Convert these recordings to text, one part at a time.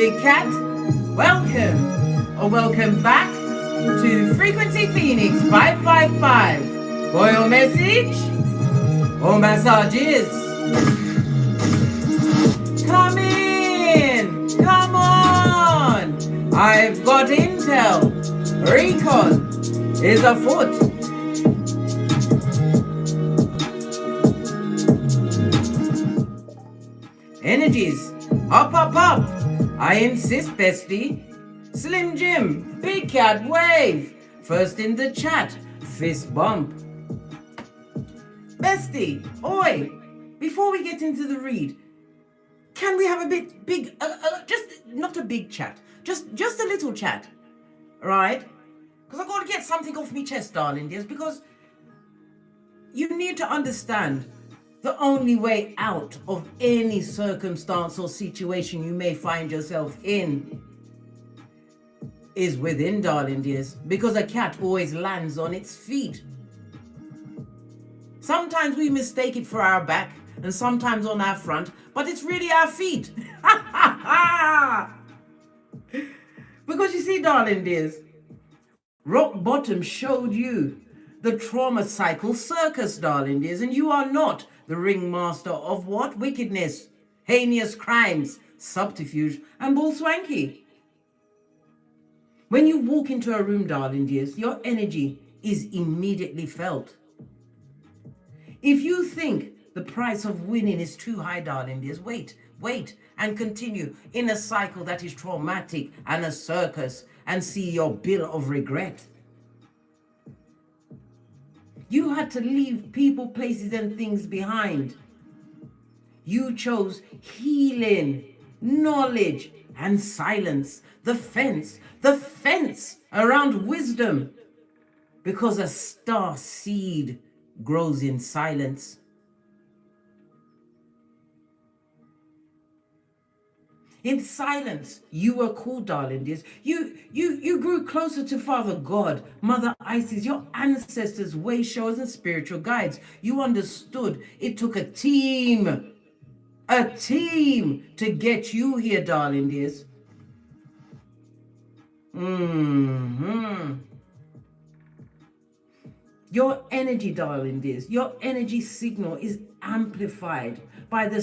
Big Cat, welcome or welcome back to Frequency Phoenix 555 for your message or massages. Come in, come on. I've got intel. Recon is afoot. Energies, up, up, up. I insist, bestie. Slim Jim, Big Cat Wave. First in the chat, fist bump. Bestie, oi, before we get into the read, can we have a big, just not a big chat, just a little chat, right? Because I've got to get something off my chest, darling dears, because you need to understand the only way out of any circumstance or situation you may find yourself in is within, darling dears, because a cat always lands on its feet. Sometimes we mistake it for our back and sometimes on our front, but it's really our feet. Because you see, darling dears, rock bottom showed you the trauma cycle circus, darling dears, and you are not the ringmaster of what? Wickedness, heinous crimes, subterfuge, and bull swanky. When you walk into a room, darling dears, your energy is immediately felt. If you think the price of winning is too high, darling dears, wait, and continue in a cycle that is traumatic and a circus and see your bill of regret. You had to leave people, places, and things behind. You chose healing, knowledge, and silence. The fence around wisdom. Because a star seed grows in silence. In silence, you were called, darling dears. You grew closer to Father God, Mother Isis, your ancestors, way showers, and spiritual guides. You understood it took a team to get you here, darling dears. Your energy, darling dears, your energy signal is amplified by the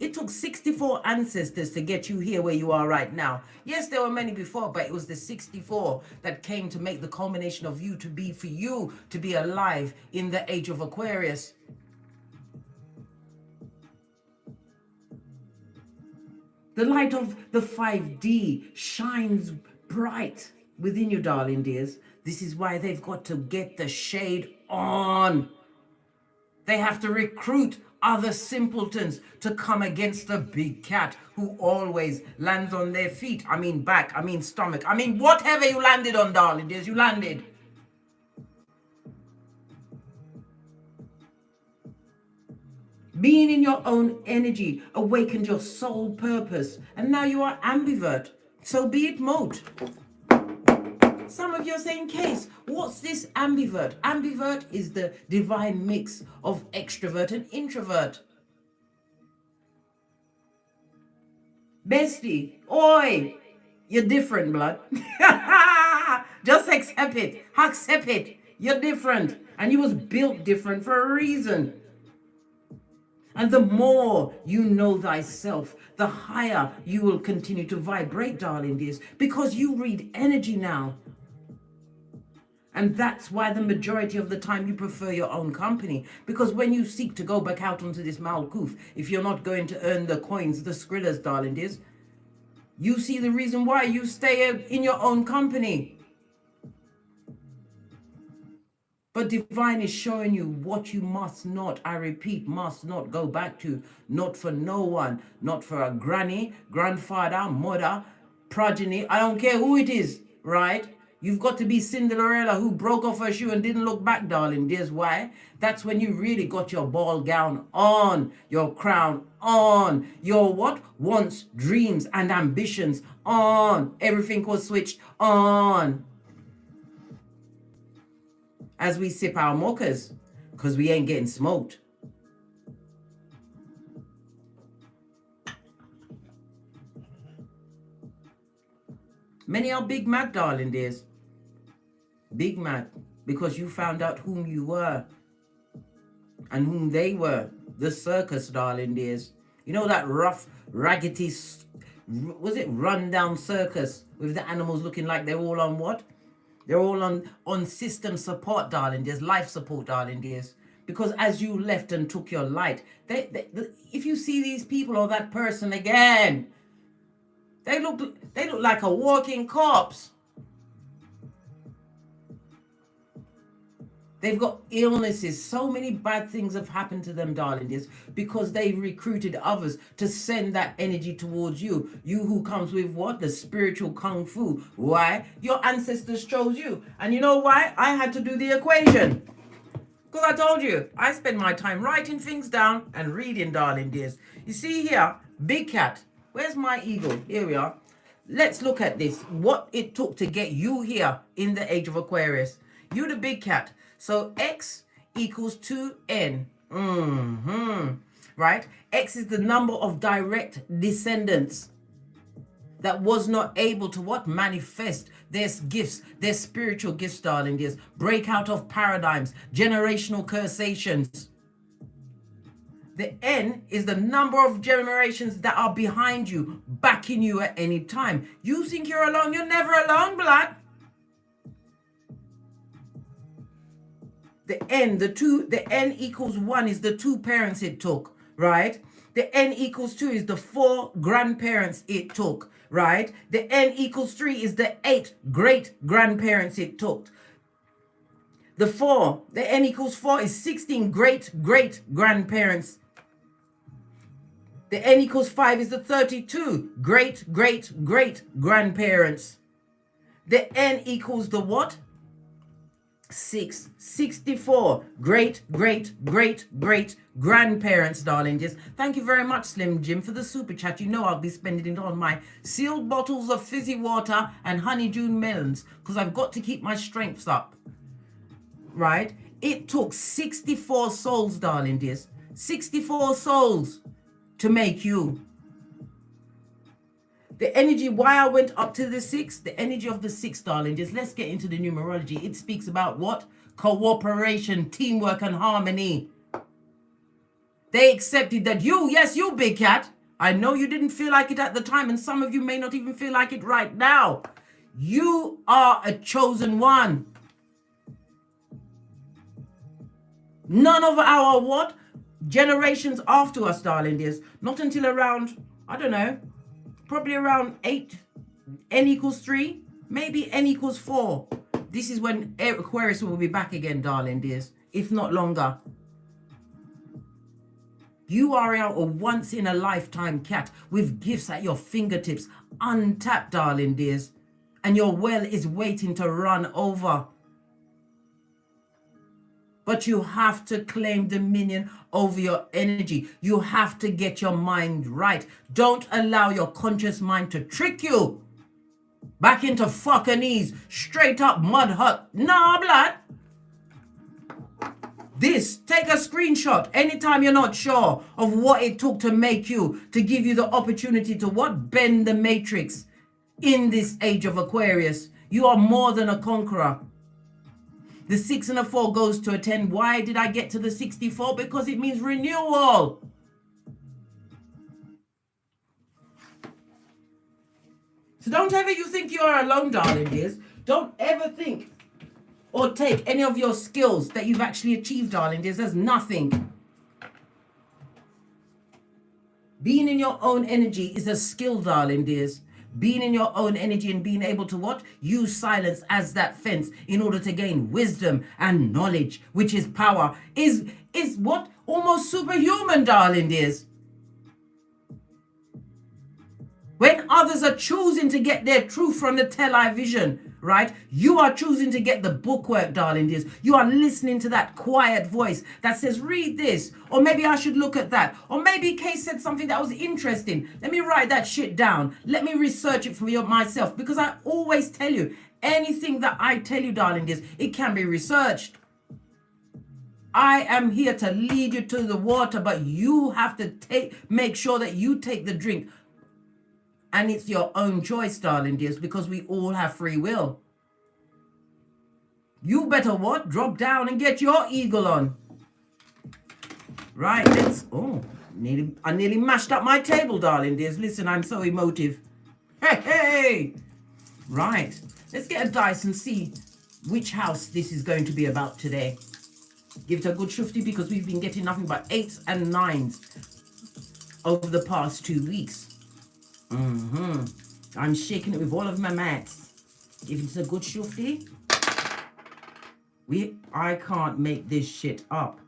it took 64 ancestors to get you here where you are right now. Yes, there were many before, but it was the 64 that came to make the culmination of you to be, for you to be alive in the age of Aquarius. The light of the 5D shines bright within you, darling dears. This is why they've got to get the shade on. They have to recruit other simpletons to come against the big cat who always lands on their feet. I mean back, I mean stomach, I mean whatever you landed on, darling dears, you landed. Being in your own energy awakened your soul purpose, and now you are ambivert. So be it mote. Some of you are saying, Case, what's this ambivert? Ambivert is the divine mix of extrovert and introvert. Bestie, oi, you're different, blood. Just accept it. Accept it. You're different. And you was built different for a reason. And the more you know thyself, the higher you will continue to vibrate, darling dears, because you read energy now. And that's why the majority of the time you prefer your own company. Because when you seek to go back out onto this Malkuth, if you're not going to earn the coins, the skrillers, darling dears, you see the reason why you stay in your own company. But divine is showing you what you must not, I repeat, must not go back to. Not for no one. Not for a granny, grandfather, mother, progeny. I don't care who it is, right? You've got to be Cinderella who broke off her shoe and didn't look back, darling. There's why. That's when you really got your ball gown on, your crown on, your what? Wants, dreams, and ambitions on. Everything was switched on. As we sip our mochas, because we ain't getting smoked. Many are big mad, darling dears. Big mad. Because you found out whom you were. And whom they were. The circus, darling dears. You know that rough, raggedy, was it rundown circus with the animals looking like they're all on what? They're all on system support, darling dears, life support, darling dears. Because as you left and took your light, if you see these people or that person again, they look like a walking corpse. They've got illnesses. So many bad things have happened to them, darling dears, because they've recruited others to send that energy towards you. You who comes with what? The spiritual kung fu. Why? Your ancestors chose you. And you know why? I had to do the equation. Because I told you, I spend my time writing things down and reading, darling dears. You see here, big cat. Where's my eagle? Here we are. Let's look at this. What it took to get you here in the age of Aquarius. You the big cat. So X equals 2N. Right? X is the number of direct descendants that was not able to what? Manifest their gifts, their spiritual gifts, darling dears. Break out of paradigms, generational cursations. The N is the number of generations that are behind you, backing you at any time. You think you're alone? You're never alone, blood. The N, the N equals 1 is the 2 parents it took, right? The N equals 2 is the 4 grandparents it took, right? The N equals 3 is the 8 great grandparents it took. The N equals 4 is 16 great grandparents. The N equals 5 is the 32 great grandparents. The N equals the what? 64 great grandparents, darling dears. Thank you very much, Slim Jim, for the super chat. You know I'll be spending it on my sealed bottles of fizzy water and honey June melons, because I've got to keep my strengths up, right? It took 64 souls, darling dears, 64 souls to make you. The energy, why I went up to the 6, the energy of the 6, darling, just let's get into the numerology. It speaks about what? Cooperation, teamwork, and harmony. They accepted that yes, you big cat. I know you didn't feel like it at the time, and some of you may not even feel like it right now. You are a chosen one. None of our what? Generations after us, darling dears. Not until around, I don't know, probably around 8, N equals 3, maybe N equals 4. This is when Aquarius will be back again, darling dears, if not longer. You are a once in a lifetime cat with gifts at your fingertips, untapped, darling dears, and your well is waiting to run over. But you have to claim dominion over your energy. You have to get your mind right. Don't allow your conscious mind to trick you back into fucking straight up mud hut. Nah, blood. Take a screenshot anytime you're not sure of what it took to make you, to give you the opportunity to what? Bend the matrix in this age of Aquarius. You are more than a conqueror. The 6 and a 4 goes to a 10. Why did I get to the 64? Because it means renewal. So don't ever you think you are alone, darling dears. Don't ever think or take any of your skills that you've actually achieved, darling dears, as nothing. Being in your own energy is a skill, darling dears. Being in your own energy and being able to what? Use silence as that fence in order to gain wisdom and knowledge, which is power, is what? Almost superhuman, darling dears. When others are choosing to get their truth from the television, right? You are choosing to get the bookwork, darling dears. You are listening to that quiet voice that says, read this, or maybe I should look at that, or maybe Kay said something that was interesting. Let me write that shit down. Let me research it for myself, because I always tell you, anything that I tell you, darling dears, it can be researched. I am here to lead you to the water, but you have to make sure that you take the drink And it's your own choice, darling dears, because we all have free will. You better what? Drop down and get your eagle on. Right, let's... Oh, I nearly mashed up my table, darling dears. Listen, I'm so emotive. Hey, hey! Right, let's get a dice and see which house this is going to be about today. Give it a good shufty because we've been getting nothing but 8s and 9s over the past 2 weeks. I'm shaking it with all of my mats. Give it a good shufty. I can't make this shit up.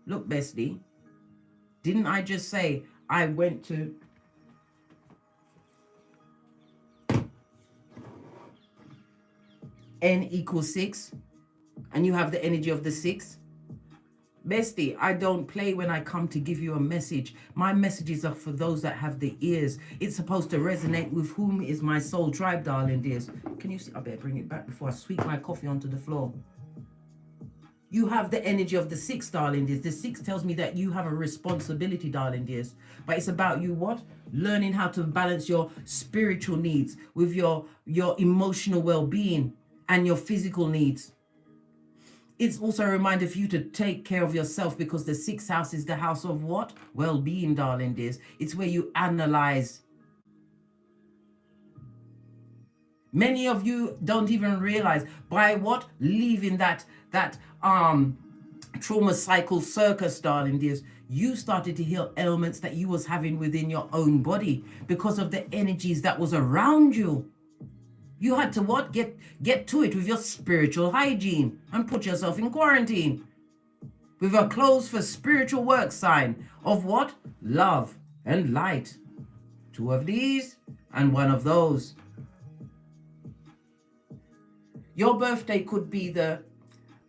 Look, bestie. Didn't I just say I went to... N equals 6. And you have the energy of the 6. Bestie, I don't play when I come to give you a message. My messages are for those that have the ears. It's supposed to resonate with whom is my soul tribe, darling dears. Can you see? I better bring it back before I sweep my coffee onto the floor. You have the energy of the 6, darling dears. The 6 tells me that you have a responsibility, darling dears. But it's about you what? Learning how to balance your spiritual needs with your emotional well-being and your physical needs. It's also a reminder for you to take care of yourself because the 6th house is the house of what? Well-being, darling dears. It's where you analyze. Many of you don't even realize by what? Leaving that trauma cycle circus, darling dears, you started to heal ailments that you was having within your own body because of the energies that was around you. You had to what? Get to it with your spiritual hygiene and put yourself in quarantine. With a closed for spiritual work sign of what? Love and light. 2 of these and 1 of those. Your birthday could be the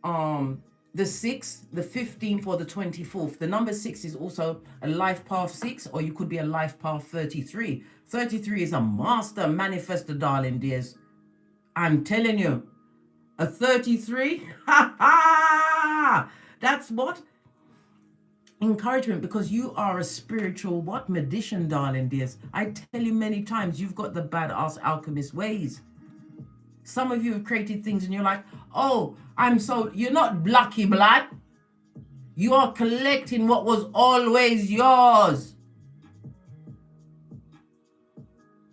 6th, the 15th, or the 24th. The number 6 is also a life path 6, or you could be a life path 33. 33 is a master manifester, darling dears. I'm telling you, a 33, that's what? Encouragement, because you are a spiritual what? Magician, darling dears. I tell you many times, you've got the badass alchemist ways. Some of you have created things and you're like, oh, you're not lucky, blood. You are collecting what was always yours.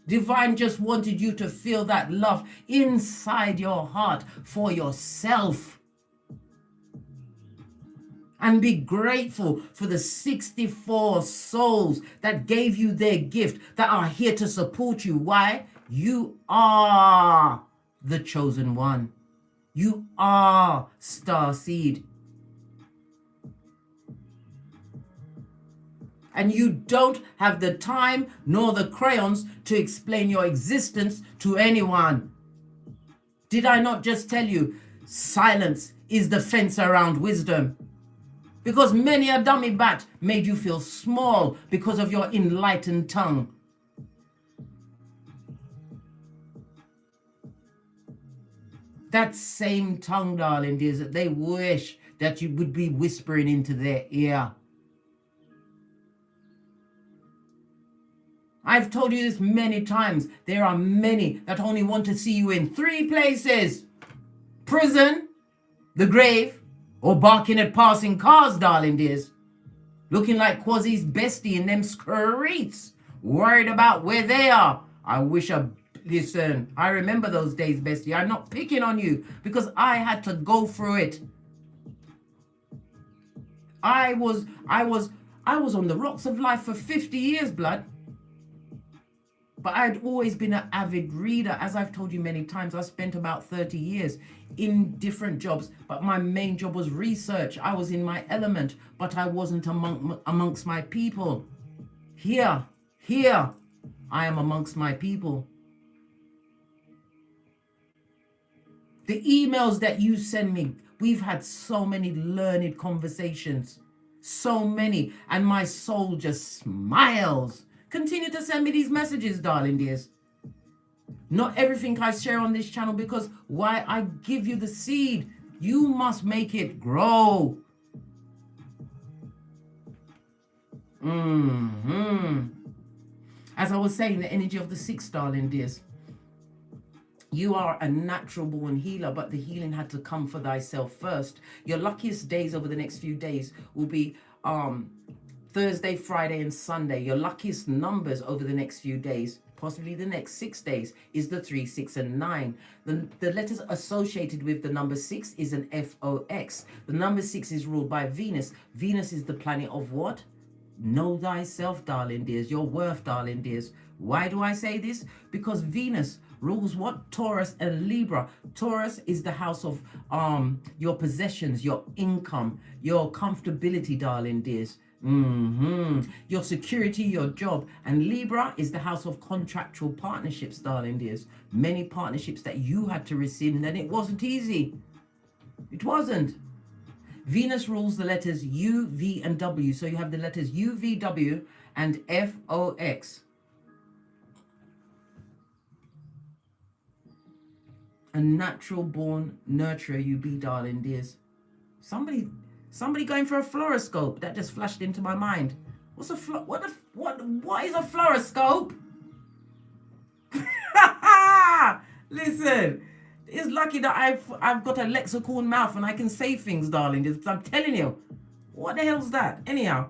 Divine just wanted you to feel that love inside your heart for yourself. And be grateful for the 64 souls that gave you their gift, that are here to support you. Why? You are the chosen one. You are Starseed. And you don't have the time nor the crayons to explain your existence to anyone. Did I not just tell you, silence is the fence around wisdom? Because many a dummy bat made you feel small because of your enlightened tongue. That same tongue, darling dears, that they wish that you would be whispering into their ear. I've told you this many times. There are many that only want to see you in 3 places. Prison, the grave, or barking at passing cars, darling dears. Looking like Quasi's bestie in them streets. Worried about where they are. Listen, I remember those days, bestie. I'm not picking on you because I had to go through it. I was on the rocks of life for 50 years, blood. But I'd always been an avid reader. As I've told you many times, I spent about 30 years in different jobs. But my main job was research. I was in my element, but I wasn't amongst my people. Here, I am amongst my people. The emails that you send me, we've had so many learned conversations. So many. And my soul just smiles. Continue to send me these messages, darling dears. Not everything I share on this channel, because why? I give you the seed. You must make it grow. As I was saying, the energy of the 6, darling dears. You are a natural born healer, but the healing had to come for thyself first. Your luckiest days over the next few days will be Thursday, Friday, and Sunday. Your luckiest numbers over the next few days, possibly the next 6 days, is the 3, 6, and 9. The letters associated with the number 6 is an FOX. The number 6 is ruled by Venus. Venus is the planet of what? Know thyself, darling dears. Your worth, darling dears. Why do I say this? Because Venus rules what? Taurus and Libra. Taurus is the house of your possessions, your income, your comfortability, darling dears. Your security, your job. And Libra is the house of contractual partnerships, darling dears. Many partnerships that you had to rescind, and it wasn't easy. It wasn't. Venus rules the letters U, V, and W. So you have the letters U, V, W, and FOX. A natural born nurturer you be, darling dears. Somebody going for a fluoroscope. That just flashed into my mind. What's a what is a fluoroscope? Listen, it's lucky that I've got a lexical mouth and I can say things, darling. I'm telling you, what the hell's that? Anyhow,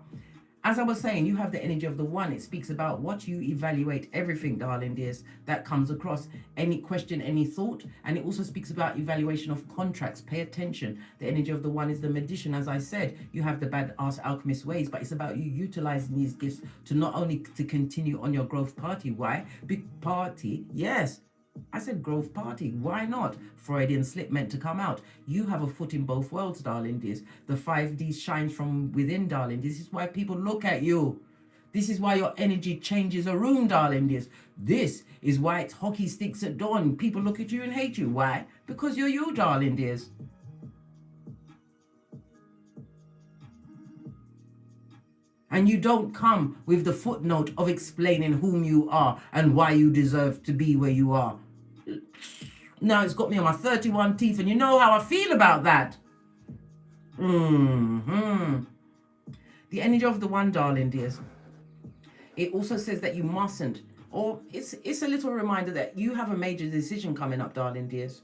as I was saying, you have the energy of the 1. It speaks about what you evaluate, everything, darling dears, that comes across. Any question, any thought. And it also speaks about evaluation of contracts. Pay attention. The energy of the 1 is the magician. As I said, you have the badass alchemist ways, but it's about you utilizing these gifts to not only to continue on your growth party. Why? Big party, yes. I said growth party. Why not? Freudian slip meant to come out. You have a foot in both worlds, darling dears. The 5D shines from within, darling. This is why people look at you. This is why your energy changes a room, darling dears. This is why it's hockey sticks at dawn. People look at you and hate you. Why? Because you're you, darling dears. And you don't come with the footnote of explaining whom you are and why you deserve to be where you are. Now it's got me on my 31 teeth, and you know how I feel about that. The energy of the 1, darling dears. It also says that you mustn't, or it's a little reminder that you have a major decision coming up, darling dears.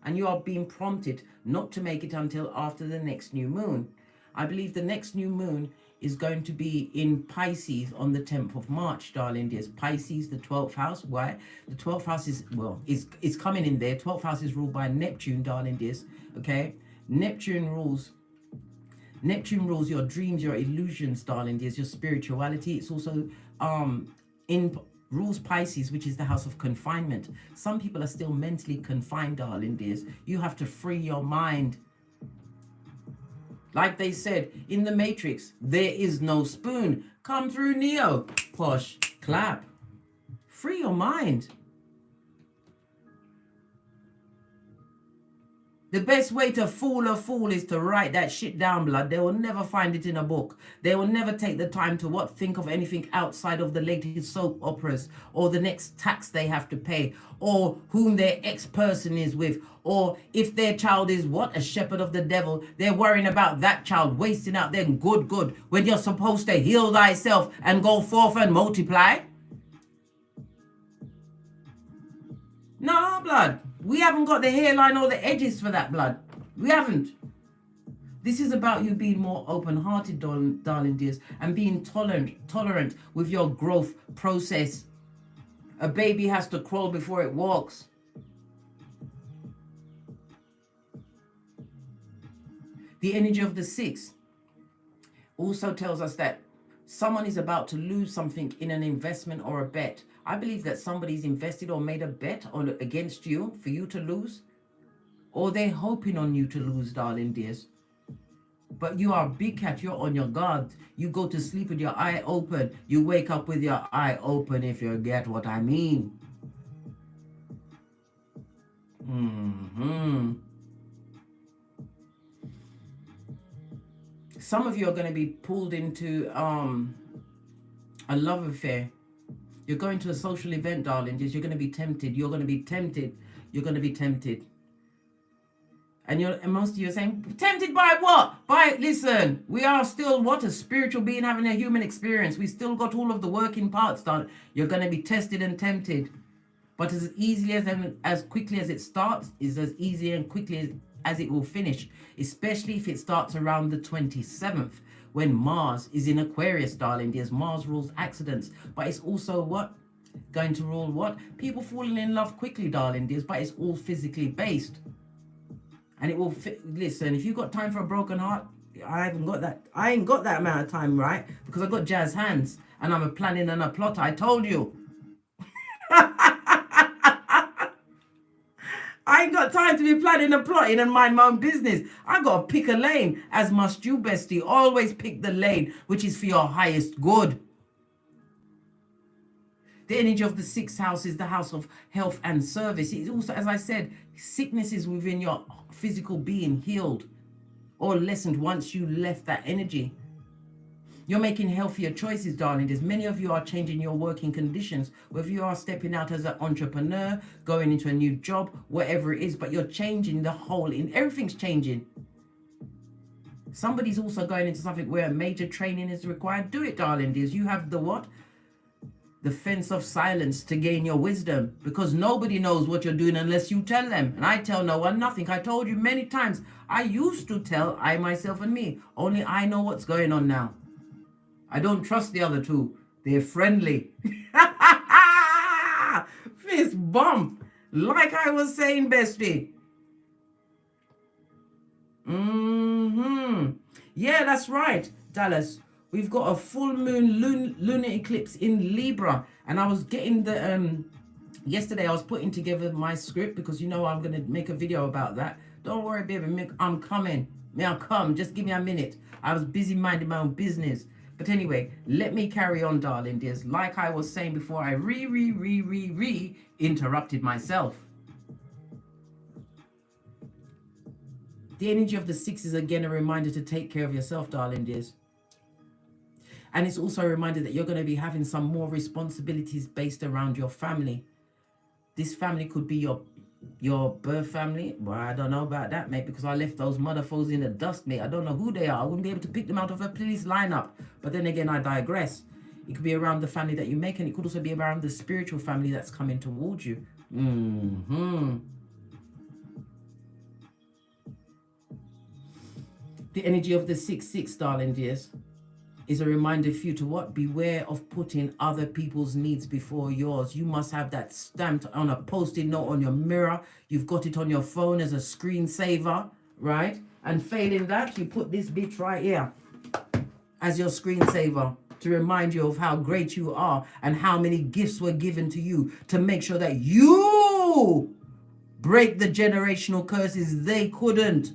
And you are being prompted not to make it until after the next new moon. I believe the next new moon is going to be in Pisces on the 10th of March, darling dears. Pisces, the 12th house. Why? The 12th house is, well, is coming in there. 12th house is ruled by Neptune, darling dears. Okay? Neptune rules your dreams, your illusions, darling dears, your spirituality. It's also rules Pisces, which is the house of confinement. Some people are still mentally confined, darling dears. You have to free your mind. Like they said in the Matrix, there is no spoon. Come through, Neo. Posh, clap. Free your mind. The best way to fool a fool is to write that shit down, blood. They will never find it in a book. They will never take the time to think of anything outside of the latest soap operas, or the next tax they have to pay, or whom their ex-person is with, or if their child is what? A shepherd of the devil. They're worrying about that child, wasting out their good, when you're supposed to heal thyself and go forth and multiply. No, blood. We haven't got the hairline or the edges for that, blood. We haven't. This is about you being more open-hearted, darling dears, and being tolerant with your growth process. A baby has to crawl before it walks. The energy of the 6 also tells us that someone is about to lose something in an investment or a bet. I believe that somebody's invested or made a bet against you for you to lose, or they're hoping on you to lose, darling dears. But you are a big cat. You're on your guard. You go to sleep with your eye open. You wake up with your eye open, if you get what I mean. Some of you are going to be pulled into a love affair. You're going to a social event, darling. You're going to be tempted. You're going to be tempted. You're going to be tempted. And most of you are saying, tempted by what? Listen, we are still what? A spiritual being having a human experience. We still got all of the working parts done. You're going to be tested and tempted. But as easily as quickly as it starts is as easy and quickly as it will finish. Especially if it starts around the 27th. When Mars is in Aquarius, darling dears. Mars rules accidents. But it's also what? Going to rule what? People falling in love quickly, darling dears. But it's all physically based. And it will listen, if you've got time for a broken heart, I haven't got that. I ain't got that amount of time, right? Because I've got jazz hands and I'm a planning and a plotter. I told you. I ain't got time to be planning and plotting and mind my own business. I got to pick a lane, as must you, bestie. Always pick the lane which is for your highest good. The energy of the 6th house is the house of health and service. It's also, as I said, sicknesses within your physical being healed or lessened once you left that energy. You're making healthier choices, darling. As many of you are changing your working conditions, whether you are stepping out as an entrepreneur, going into a new job, whatever it is, but you're changing the whole, everything's changing. Somebody's also going into something where major training is required. Do it, darling dears. You have the what? The fence of silence to gain your wisdom, because nobody knows what you're doing unless you tell them. And I tell no one nothing. I told you many times. I used to tell I, myself, and me. Only I know what's going on now. I don't trust the other two. They're friendly. Fist bump. Like I was saying, bestie. Yeah, that's right, Dallas. We've got a full moon lunar eclipse in Libra. And I was getting the, yesterday I was putting together my script because you know I'm going to make a video about that. Don't worry, baby, I'm coming. May I come? Just give me a minute. I was busy minding my own business. But anyway, let me carry on, darling dears. Like I was saying before, I interrupted myself. The energy of the 6 is again a reminder to take care of yourself, darling dears. And it's also a reminder that you're going to be having some more responsibilities based around your family. This family could be your birth family. Well, I don't know about that, mate, because I left those motherfuckers in the dust, mate. I don't know who they are. I wouldn't be able to pick them out of a police lineup. But then again, I digress. It could be around the family that you make, and it could also be around the spiritual family that's coming towards you. The energy of the 6-6, darling dears, is a reminder for you to what? Beware of putting other people's needs before yours. You must have that stamped on a post-it note on your mirror. You've got it on your phone as a screensaver, right? And failing that, you put this bitch right here as your screensaver to remind you of how great you are and how many gifts were given to you to make sure that you break the generational curses. They couldn't.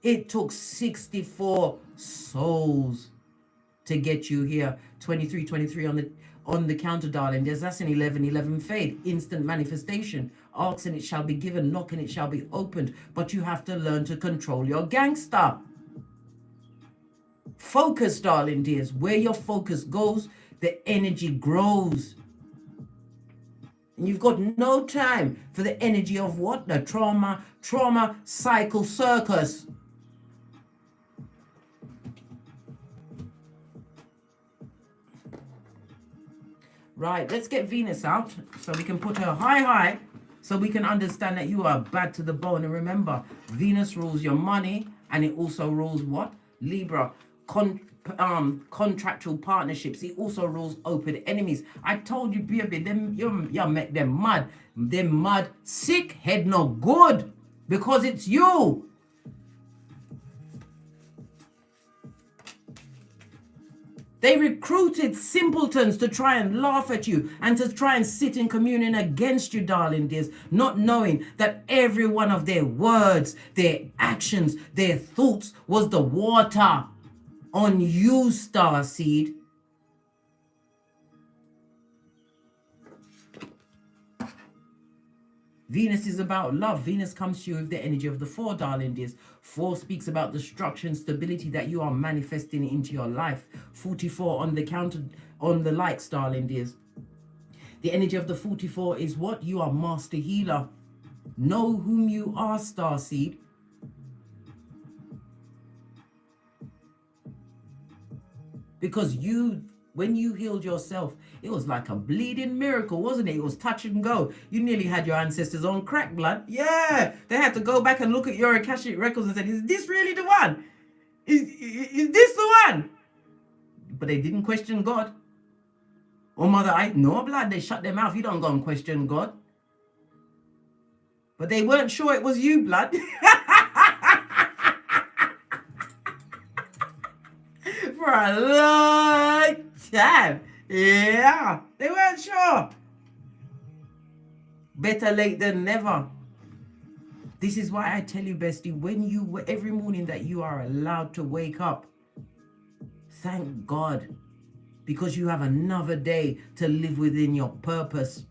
It took 64 souls to get you here. 23 on the counter, darling. That's an 11 fade. Instant manifestation. Ask and it shall be given. Knock and it shall be opened. But you have to learn to control your gangster. Focus, darling dears. Where your focus goes, the energy grows. And you've got no time for the energy of what? The trauma cycle circus. Right, let's get Venus out so we can put her high so we can understand that you are bad to the bone. And remember, Venus rules your money and it also rules what? Libra, contractual partnerships. It also rules open enemies. I told you, baby, you make them mad. Them mad, sick, head no good because it's you. They recruited simpletons to try and laugh at you and to try and sit in communion against you, darling dears, not knowing that every one of their words, their actions, their thoughts was the water on you, Starseed. Venus is about love. Venus comes to you with the energy of the 4, darling dears. 4 speaks about the structure and stability that you are manifesting into your life. 44 on the counter, on the likes, darling dears. The energy of the 44 is what? You are master healer. Know whom you are, Starseed. Because when you healed yourself, it was like a bleeding miracle, wasn't it? It was touch and go. You nearly had your ancestors on crack, blood. Yeah, they had to go back and look at your Akashic records and say, is this really the one? Is this the one? But they didn't question God. Oh, mother, no, blood, they shut their mouth. You don't go and question God. But they weren't sure it was you, blood. For a long time. Yeah, they weren't sure. Better late than never. This is why I tell you, bestie, when every morning that you are allowed to wake up, thank God, because you have another day to live within your purpose,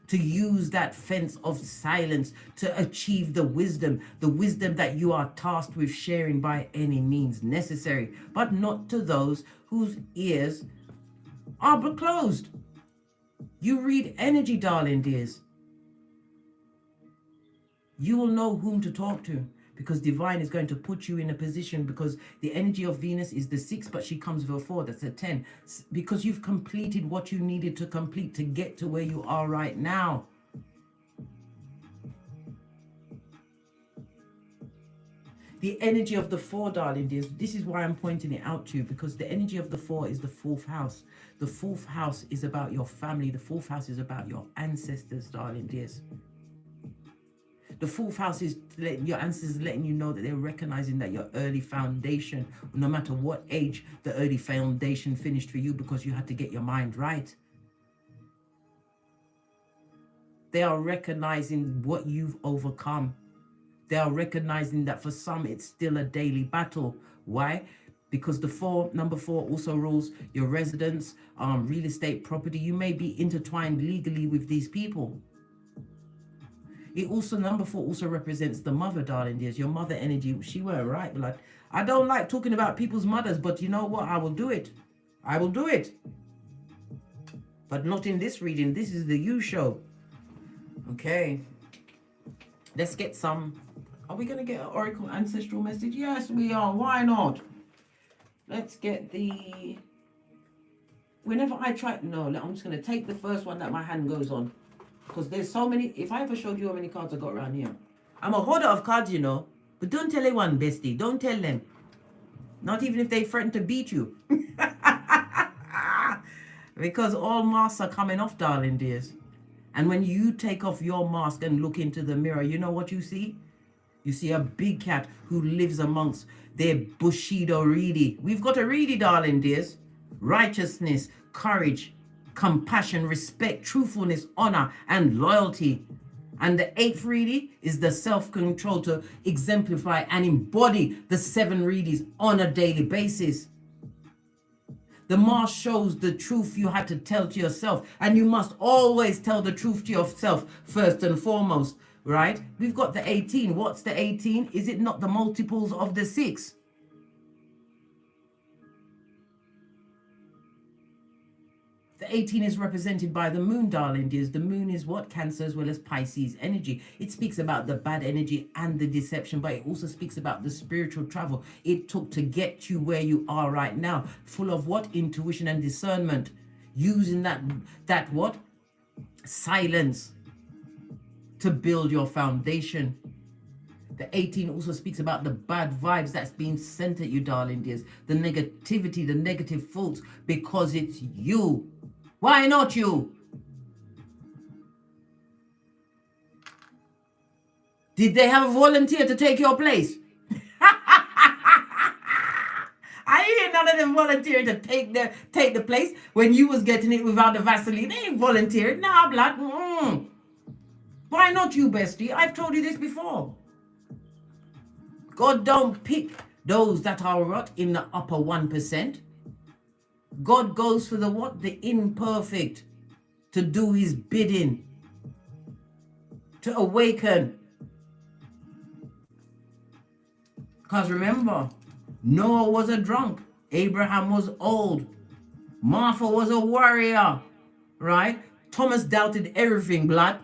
to use that fence of silence to achieve the wisdom that you are tasked with sharing by any means necessary, but not to those whose ears are closed. You read energy, darling dears. You will know whom to talk to, because divine is going to put you in a position, because the energy of Venus is the 6, but she comes with a 4, that's a 10, because you've completed what you needed to complete to get to where you are right now. The energy of the 4, darling dears, this is why I'm pointing it out to you, because the energy of the 4 is the 4th house. The 4th house is about your family. The 4th house is about your ancestors, darling dears. The 4th house is your ancestors letting you know that they're recognizing that your early foundation, no matter what age, the early foundation finished for you because you had to get your mind right. They are recognizing what you've overcome. They are recognizing that for some, it's still a daily battle. Why? Because the number 4 also rules your residence, real estate, property. You may be intertwined legally with these people. It also, number 4 also represents the mother, darling dears. Your mother energy, she weren't right, blood. I don't like talking about people's mothers, but you know what? I will do it. I will do it. But not in this reading. This is the you show. Okay. Let's get some. Are we going to get an oracle ancestral message? Yes, we are. Why not? Let's get the... Whenever I try... No, I'm just going to take the first one that my hand goes on. Because there's so many. If I ever showed you how many cards I got around here. I'm a hoarder of cards, you know. But don't tell anyone, bestie. Don't tell them. Not even if they threaten to beat you. Because all masks are coming off, darling dears. And when you take off your mask and look into the mirror, you know what you see? You see a big cat who lives amongst their Bushido Reedy. We've got a Reedy, darling dears. Righteousness, courage, compassion, respect, truthfulness, honor, and loyalty. And the 8th Reedy is the self-control to exemplify and embody the 7 Reedies on a daily basis. The mask shows the truth you had to tell to yourself, and you must always tell the truth to yourself first and foremost, right? We've got the 18. What's the 18? Is it not the multiples of the 6? The 18 is represented by the moon, darling dears. The moon is what? Cancer as well as Pisces energy. It speaks about the bad energy and the deception, but it also speaks about the spiritual travel it took to get you where you are right now. Full of what? Intuition and discernment. Using that what? Silence to build your foundation. The 18 also speaks about the bad vibes that's being sent at you, darling dears. The negativity, the negative thoughts, because it's you. Why not you? Did they have a volunteer to take your place? I hear none of them volunteered to take the place when you was getting it without the Vaseline. They ain't volunteered. Nah, blood. Why not you, bestie? I've told you this before. God don't pick those that are what? In the upper 1%. God goes for the what? The imperfect. To do his bidding. To awaken. Because remember, Noah was a drunk. Abraham was old. Martha was a warrior. Right? Thomas doubted everything, blood.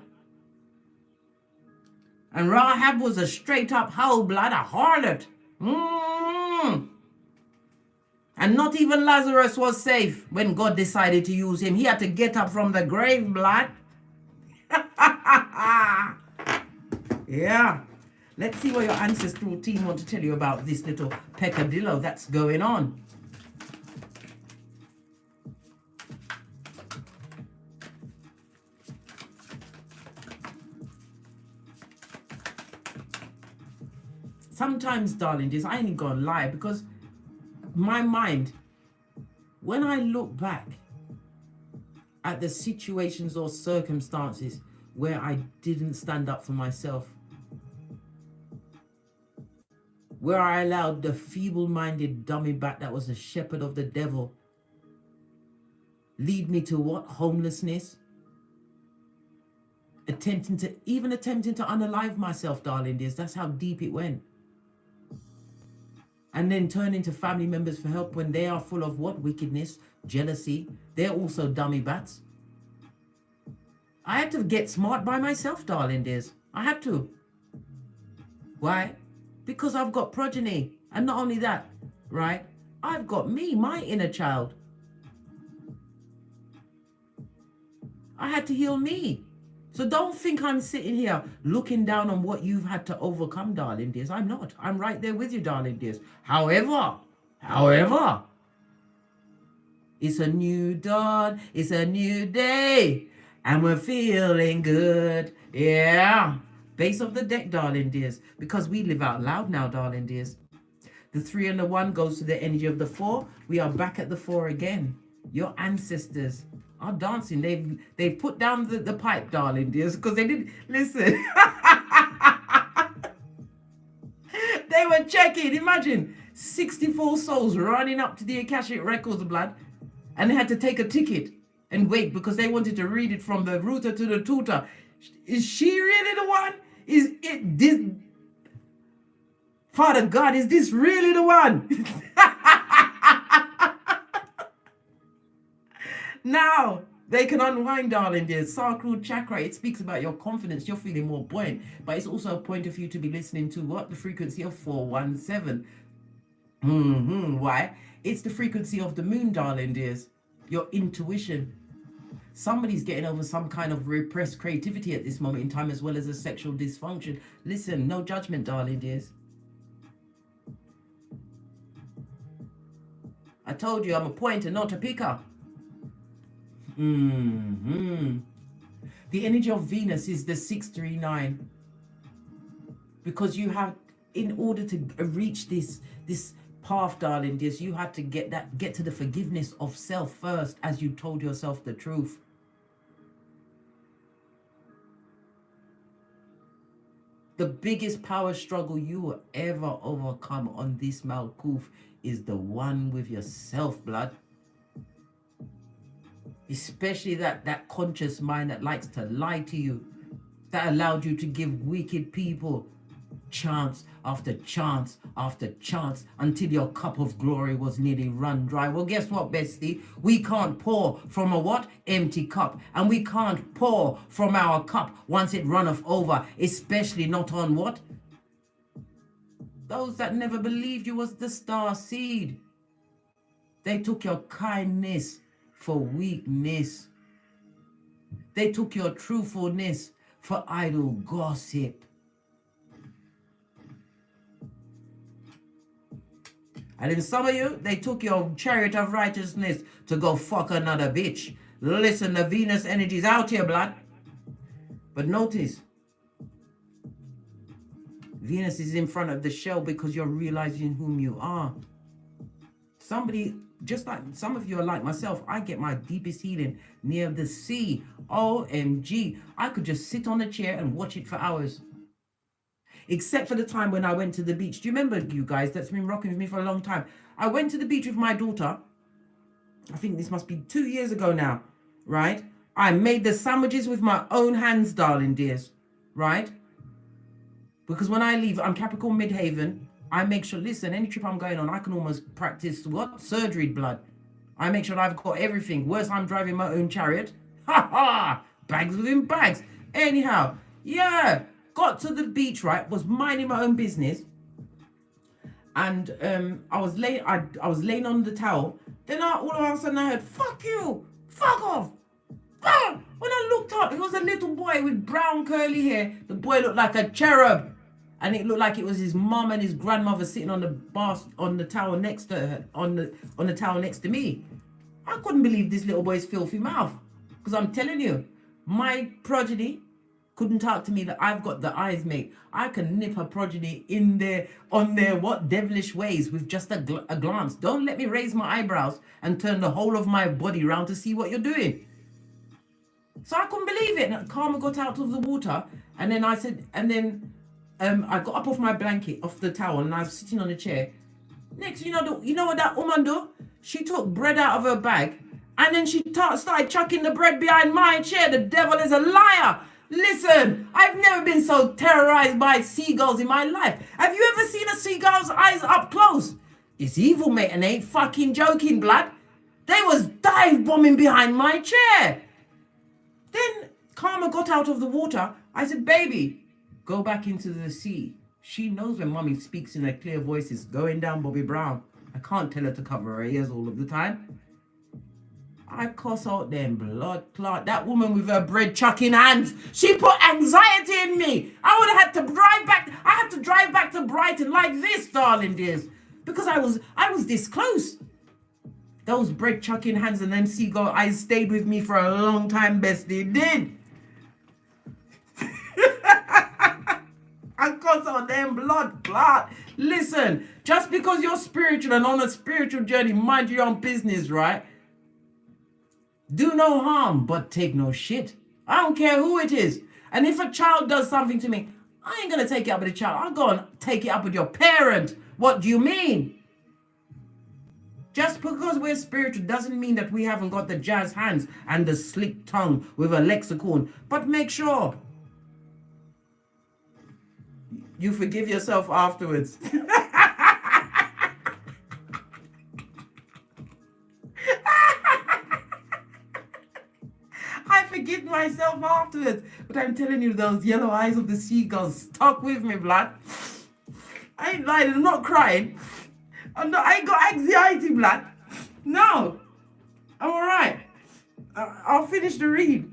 And Rahab was a straight up whole blood, a harlot. And not even Lazarus was safe when God decided to use him. He had to get up from the grave, blood. Yeah. Let's see what your ancestral team want to tell you about this little peccadillo that's going on. Sometimes, darling, I ain't gonna lie, because my mind, when I look back at the situations or circumstances where I didn't stand up for myself, where I allowed the feeble-minded dummy bat that was the shepherd of the devil lead me to what? Homelessness. Attempting to unalive myself, darling dears. That's how deep it went. And then turning to family members for help when they are full of what? Wickedness, jealousy. They're also dummy bats. I had to get smart by myself, darling dears. I had to. Why? Because I've got progeny. And not only that, right? I've got me, my inner child. I had to heal me. So don't think I'm sitting here looking down on what you've had to overcome, darling dears. I'm not. I'm right there with you, darling dears. However, it's a new dawn. It's a new day. And we're feeling good. Yeah. Base of the deck, darling dears. Because we live out loud now, darling dears. The 3 and the 1 goes to the energy of the 4. We are back at the 4 again. Your ancestors are dancing. They've put down the pipe, darling dears, because they didn't listen. They were checking. Imagine 64 souls running up to the Akashic Records, blood, and they had to take a ticket and wait because they wanted to read it from the rooter to the tutor. Is she really the one? Is it this? Father God, is this really the one? Now, they can unwind, darling dear. Sacral chakra, it speaks about your confidence. You're feeling more buoyant. But it's also a point of you to be listening to what? The frequency of 417. Why? It's the frequency of the moon, darling dears. Your intuition. Somebody's getting over some kind of repressed creativity at this moment in time, as well as a sexual dysfunction. Listen, no judgment, darling dears. I told you I'm a pointer, not a picker. The energy of Venus is the 639. Because you have, in order to reach this path, darling dears, you had to get to the forgiveness of self first, as you told yourself the truth. The biggest power struggle you will ever overcome on this Malkuth is the one with yourself, blood. Especially that conscious mind that likes to lie to you, that allowed you to give wicked people chance after chance after chance until your cup of glory was nearly run dry. Well, guess what, bestie? We can't pour from a what? Empty cup. And we can't pour from our cup once it runneth over, especially not on what? Those that never believed you was the STARSEED. They took your kindness for weakness. They took your truthfulness for idle gossip. And in some of you, they took your chariot of righteousness to go fuck another bitch. Listen, the Venus energy is out here, blood. But notice, Venus is in front of the shell because you're realizing whom you are. Somebody, just like some of you are like myself, I get my deepest healing near the sea. OMG. I could just sit on a chair and watch it for hours. Except for the time when I went to the beach. Do you remember, you guys, that's been rocking with me for a long time? I went to the beach with my daughter. I think this must be 2 years ago now, right? I made the sandwiches with my own hands, darling dears, right? Because when I leave, I'm Capricorn Midhaven. I make sure, listen, any trip I'm going on, I can almost practice what? Surgery blood. I make sure I've got everything. Worse, I'm driving my own chariot. Ha ha! Bags within bags. Anyhow, yeah. got to the beach, right, was minding my own business, and I was laying on the towel. Then all of a sudden I heard, "Fuck you, fuck off." When I looked up, it was a little boy with brown curly hair. The boy looked like a cherub, and it looked like it was his mum and his grandmother sitting on the towel next to her, on the towel next to me. I couldn't believe this little boy's filthy mouth, because I'm telling you, my progeny couldn't talk to me that I've got the eyes, mate. I can nip a progeny on their what devilish ways with just a glance. Don't let me raise my eyebrows and turn the whole of my body around to see what you're doing. So I couldn't believe it. And Karma got out of the water, and then I got up off my blanket, off the towel, and I was sitting on a chair. Next, you know what that woman do? She took bread out of her bag, and then she started chucking the bread behind my chair. The devil is a liar. Listen, I've never been so terrorized by seagulls in my life. Have you ever seen a seagull's eyes up close? It's evil, mate, and ain't fucking joking, blood. They was dive bombing behind my chair. Then Karma got out of the water. I said, "Baby, go back into the sea." She knows when mommy speaks in her clear voice, it's going down Bobby Brown. I can't tell her to cover her ears all of the time. I cuss out them blood clot. That woman with her bread chucking hands, she put anxiety in me. I would have had to drive back. I had to drive back to Brighton like this, darling dears, because I was this close. Those bread chucking hands and them seagull eyes stayed with me for a long time, bestie. It did. I cuss out them blood clot. Listen, just because you're spiritual and on a spiritual journey, mind your own business, right? Do no harm, but take no shit. I don't care who it is. And if a child does something to me, I ain't going to take it up with the child. I'll go and take it up with your parent. What do you mean? Just because we're spiritual doesn't mean that we haven't got the jazz hands and the slick tongue with a lexicon. But make sure you forgive yourself afterwards. I forgive myself afterwards. But I'm telling you, those yellow eyes of the seagulls stuck with me, blood. I ain't lying, I'm not crying. I ain't got anxiety, blood. No. I'm alright. I'll finish the read.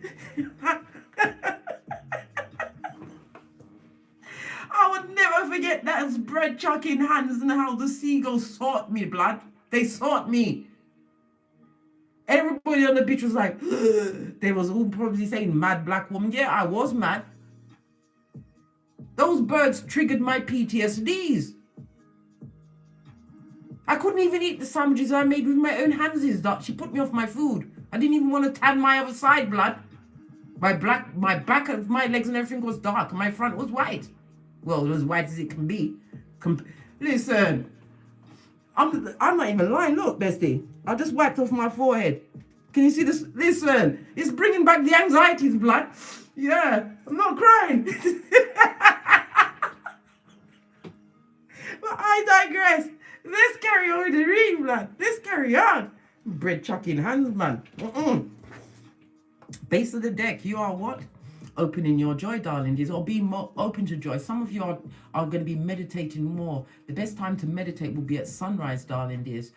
I would never forget that bread chucking hands and how the seagulls sought me, blood. They sought me. Everybody on the beach was like, they was all probably saying mad black woman. Yeah, I was mad. Those birds triggered my PTSDs. I couldn't even eat the sandwiches I made with my own hands. She put me off my food. I didn't even want to tan my other side, blood. My back of my legs and everything was dark. My front was white. Well, as white as it can be. Listen, I'm not even lying. Look, bestie, I just wiped off my forehead. Can you see this? Listen, it's bringing back the anxieties, blood. Yeah, I'm not crying. But I digress. Let's carry on with the reading, blood. Let's carry on. Bread chucking hands, man. Base of the deck, you are what? Opening your joy, darling, or being more open to joy. Some of you are going to be meditating more. The best time to meditate will be at sunrise, darling dears.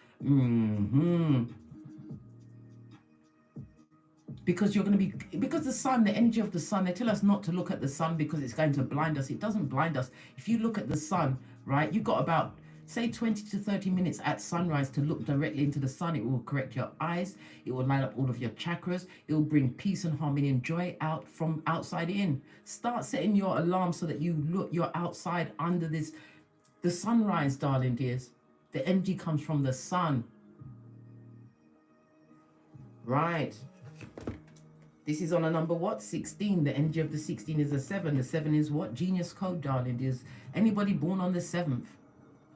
Because you're going to be, because the sun, the energy of the sun, they tell us not to look at the sun because it's going to blind us. It doesn't blind us. If you look at the sun, right, you've got about, say 20 to 30 minutes at sunrise to look directly into the sun. It will correct your eyes. It will light up all of your chakras. It will bring peace and harmony and joy out from outside in. Start setting your alarm so that you're outside under the sunrise, darling dears. The energy comes from the sun. Right. This is on a number what? 16. The energy of the 16 is a 7. The 7 is what? Genius code, darling dears. Anybody born on the 7th?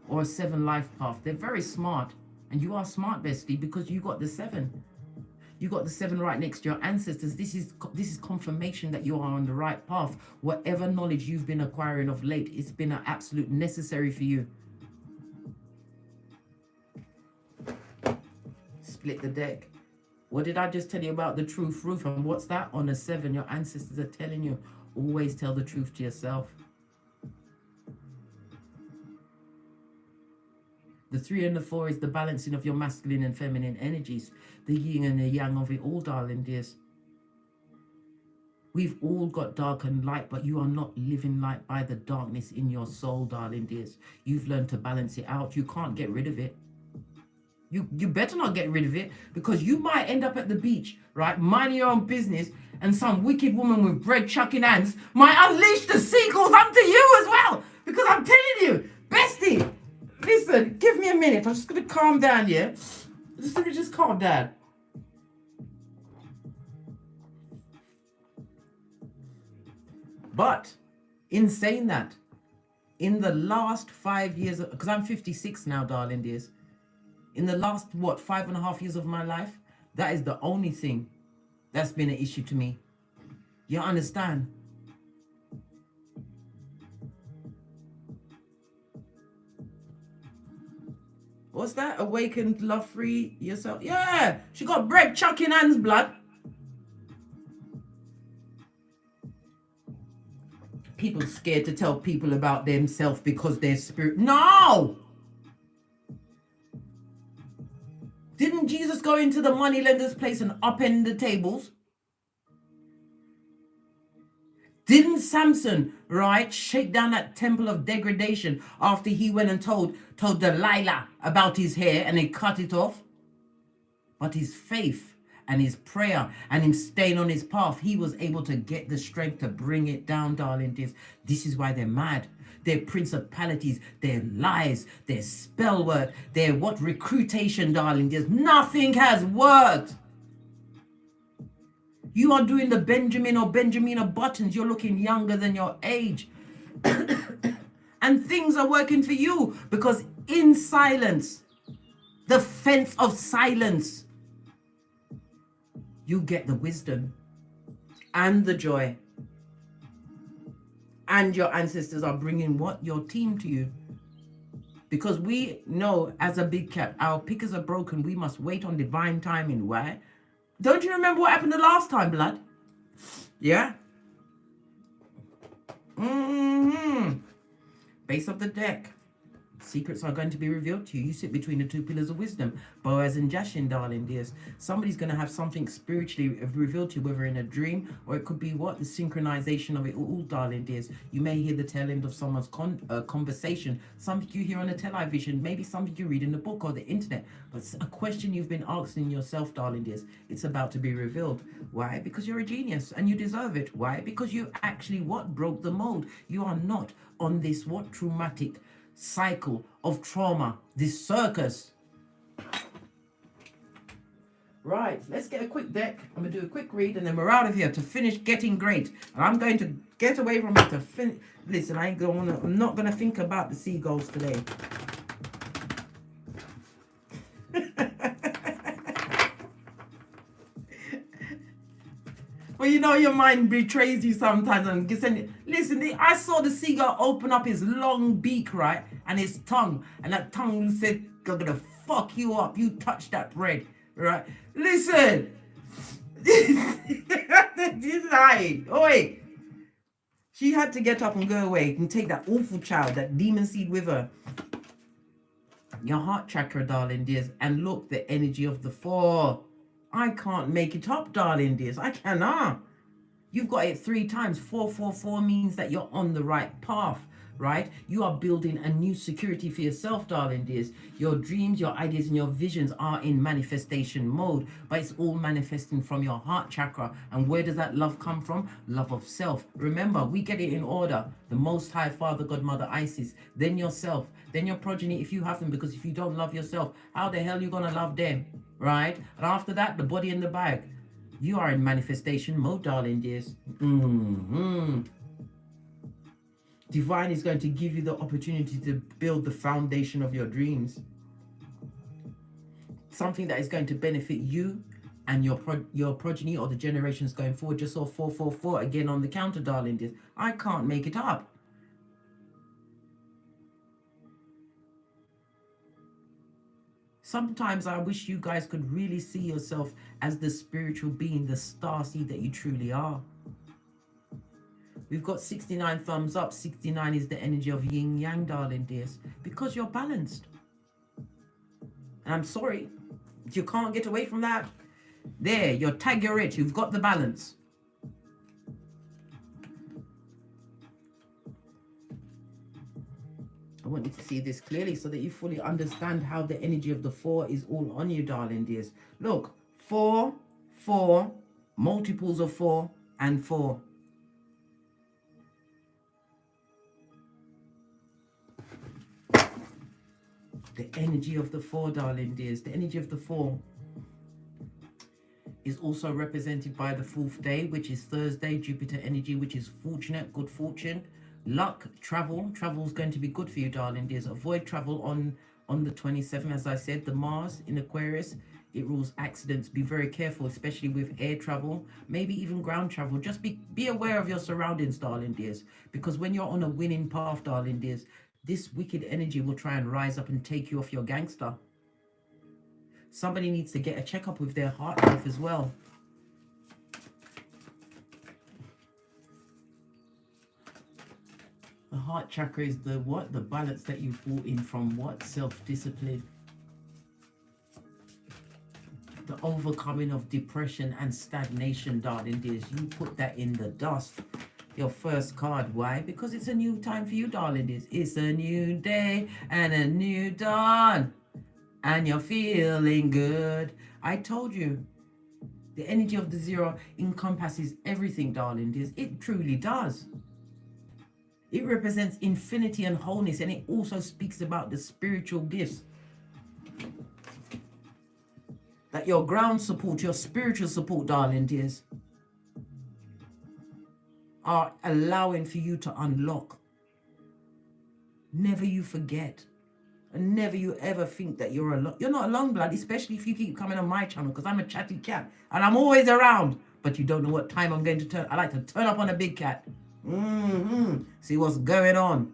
Or a 7 life path. They're very smart. And you are smart, bestie, because you got the 7. You got the 7 right next to your ancestors. This is confirmation that you are on the right path. Whatever knowledge you've been acquiring of late, it's been an absolute necessary for you. Split the deck. What did I just tell you about the truth roof? And what's that? On a 7, your ancestors are telling you Always tell the truth to yourself. The 3 and the 4 is the balancing of your masculine and feminine energies. The yin and the yang of it all, darling dears. We've all got dark and light, but you are not living light by the darkness in your soul, darling dears. You've learned to balance it out. You can't get rid of it. You better not get rid of it, because you might end up at the beach, right, minding your own business, and some wicked woman with bread chucking hands might unleash the seagulls unto you as well. Because I'm telling you, bestie, listen, give me a minute. I'm just going to calm down here. Let me just calm down. But in saying that, in the last 5 years, because I'm 56 now, darling dears, in the last, 5.5 years of my life, that is the only thing that's been an issue to me. You understand? What's that? Awakened, love free yourself. Yeah, she got bread chucking hands, blood. People scared to tell people about themselves because they're spirit. No! Didn't Jesus go into the moneylender's place and upend the tables? Didn't Samson, right, shake down that temple of degradation after he went and told Delilah about his hair and he cut it off? But his faith and his prayer and him staying on his path, he was able to get the strength to bring it down, darling. This is why they're mad. They're principalities, they're lies, they're spell work, they're recruitation, darling. Nothing has worked. You are doing the Benjamin or Benjamina buttons. You're looking younger than your age. And things are working for you because in silence, the fence of silence, you get the wisdom and the joy. And your ancestors are bringing what? Your team to you. Because we know as a big cat, our pickers are broken. We must wait on divine timing. Why? Don't you remember what happened the last time, blood? Yeah? Base of the deck. Secrets are going to be revealed to you. You sit between the 2 pillars of wisdom, Boaz and Jashin, darling dears. Somebody's going to have something spiritually revealed to you, whether in a dream or it could be what? The synchronization of it all, darling dears. You may hear the tail end of someone's conversation, something you hear on a television, maybe something you read in the book or the internet. But it's a question you've been asking yourself, darling dears. It's about to be revealed. Why? Because you're a genius and you deserve it. Why? Because you actually broke the mold. You are not on this traumatic cycle of trauma, this circus. Right, let's get a quick deck. I'm gonna do a quick read and then we're out of here to finish getting great. And I'm going to get away from it to finish. Listen, I'm not gonna think about the seagulls today. Well, you know your mind betrays you sometimes. And listen, I saw the seagull open up his long beak, right? And his tongue. And that tongue said, I'm going to fuck you up. You touch that bread, right? Listen. Oi. She had to get up and go away and take that awful child, that demon seed with her. Your heart chakra, darling dears. And look, the energy of the 4. I can't make it up, darling dears. I cannot. You've got it 3 times. 444 means that you're on the right path, right? You are building a new security for yourself, darling dears. Your dreams, your ideas, and your visions are in manifestation mode, but it's all manifesting from your heart chakra. And where does that love come from? Love of self. Remember, we get it in order. The Most High Father, God, Mother, Isis, then yourself, then your progeny if you have them, because if you don't love yourself, how the hell are you going to love them? Right? And after that, the body in the bag. You are in manifestation mode, darling dears. Divine is going to give you the opportunity to build the foundation of your dreams. Something that is going to benefit you and your progeny or the generations going forward. Just saw 444 again on the counter, darling dears. I can't make it up. Sometimes I wish you guys could really see yourself as the spiritual being, the starseed that you truly are. We've got 69 thumbs up. 69 is the energy of yin yang, darling dears, because you're balanced. And I'm sorry, you can't get away from that. There, you're tag, you're it. You've got the balance. I want you to see this clearly so that you fully understand how the energy of the 4 is all on you, darling dears. Look, 4, 4, multiples of 4, and 4. The energy of the 4, darling dears, the energy of the 4 is also represented by the 4th day, which is Thursday, Jupiter energy, which is fortunate, good fortune, luck, travel. Travel is going to be good for you, darling dears. Avoid travel on the 27th. As I said, the Mars in Aquarius, it rules accidents. Be very careful, especially with air travel, maybe even ground travel. Just be aware of your surroundings, darling dears, because when you're on a winning path, darling dears, this wicked energy will try and rise up and take you off your gangster. Somebody needs to get a checkup with their heart health as well. The heart chakra is the what? The balance that you brought in from what? Self-discipline. The overcoming of depression and stagnation, darling dears. You put that in the dust. Your first card. Why? Because it's a new time for you, darling dears. It's a new day and a new dawn. And you're feeling good. I told you. The energy of the 0 encompasses everything, darling dears. It truly does. It represents infinity and wholeness, and it also speaks about the spiritual gifts. That your ground support, your spiritual support, darling dears, are allowing for you to unlock. Never you forget. And never you ever think that you're alone. You're not alone, blood, especially if you keep coming on my channel, because I'm a chatty cat and I'm always around. But you don't know what time I'm going to turn. I like to turn up on a big cat. See what's going on.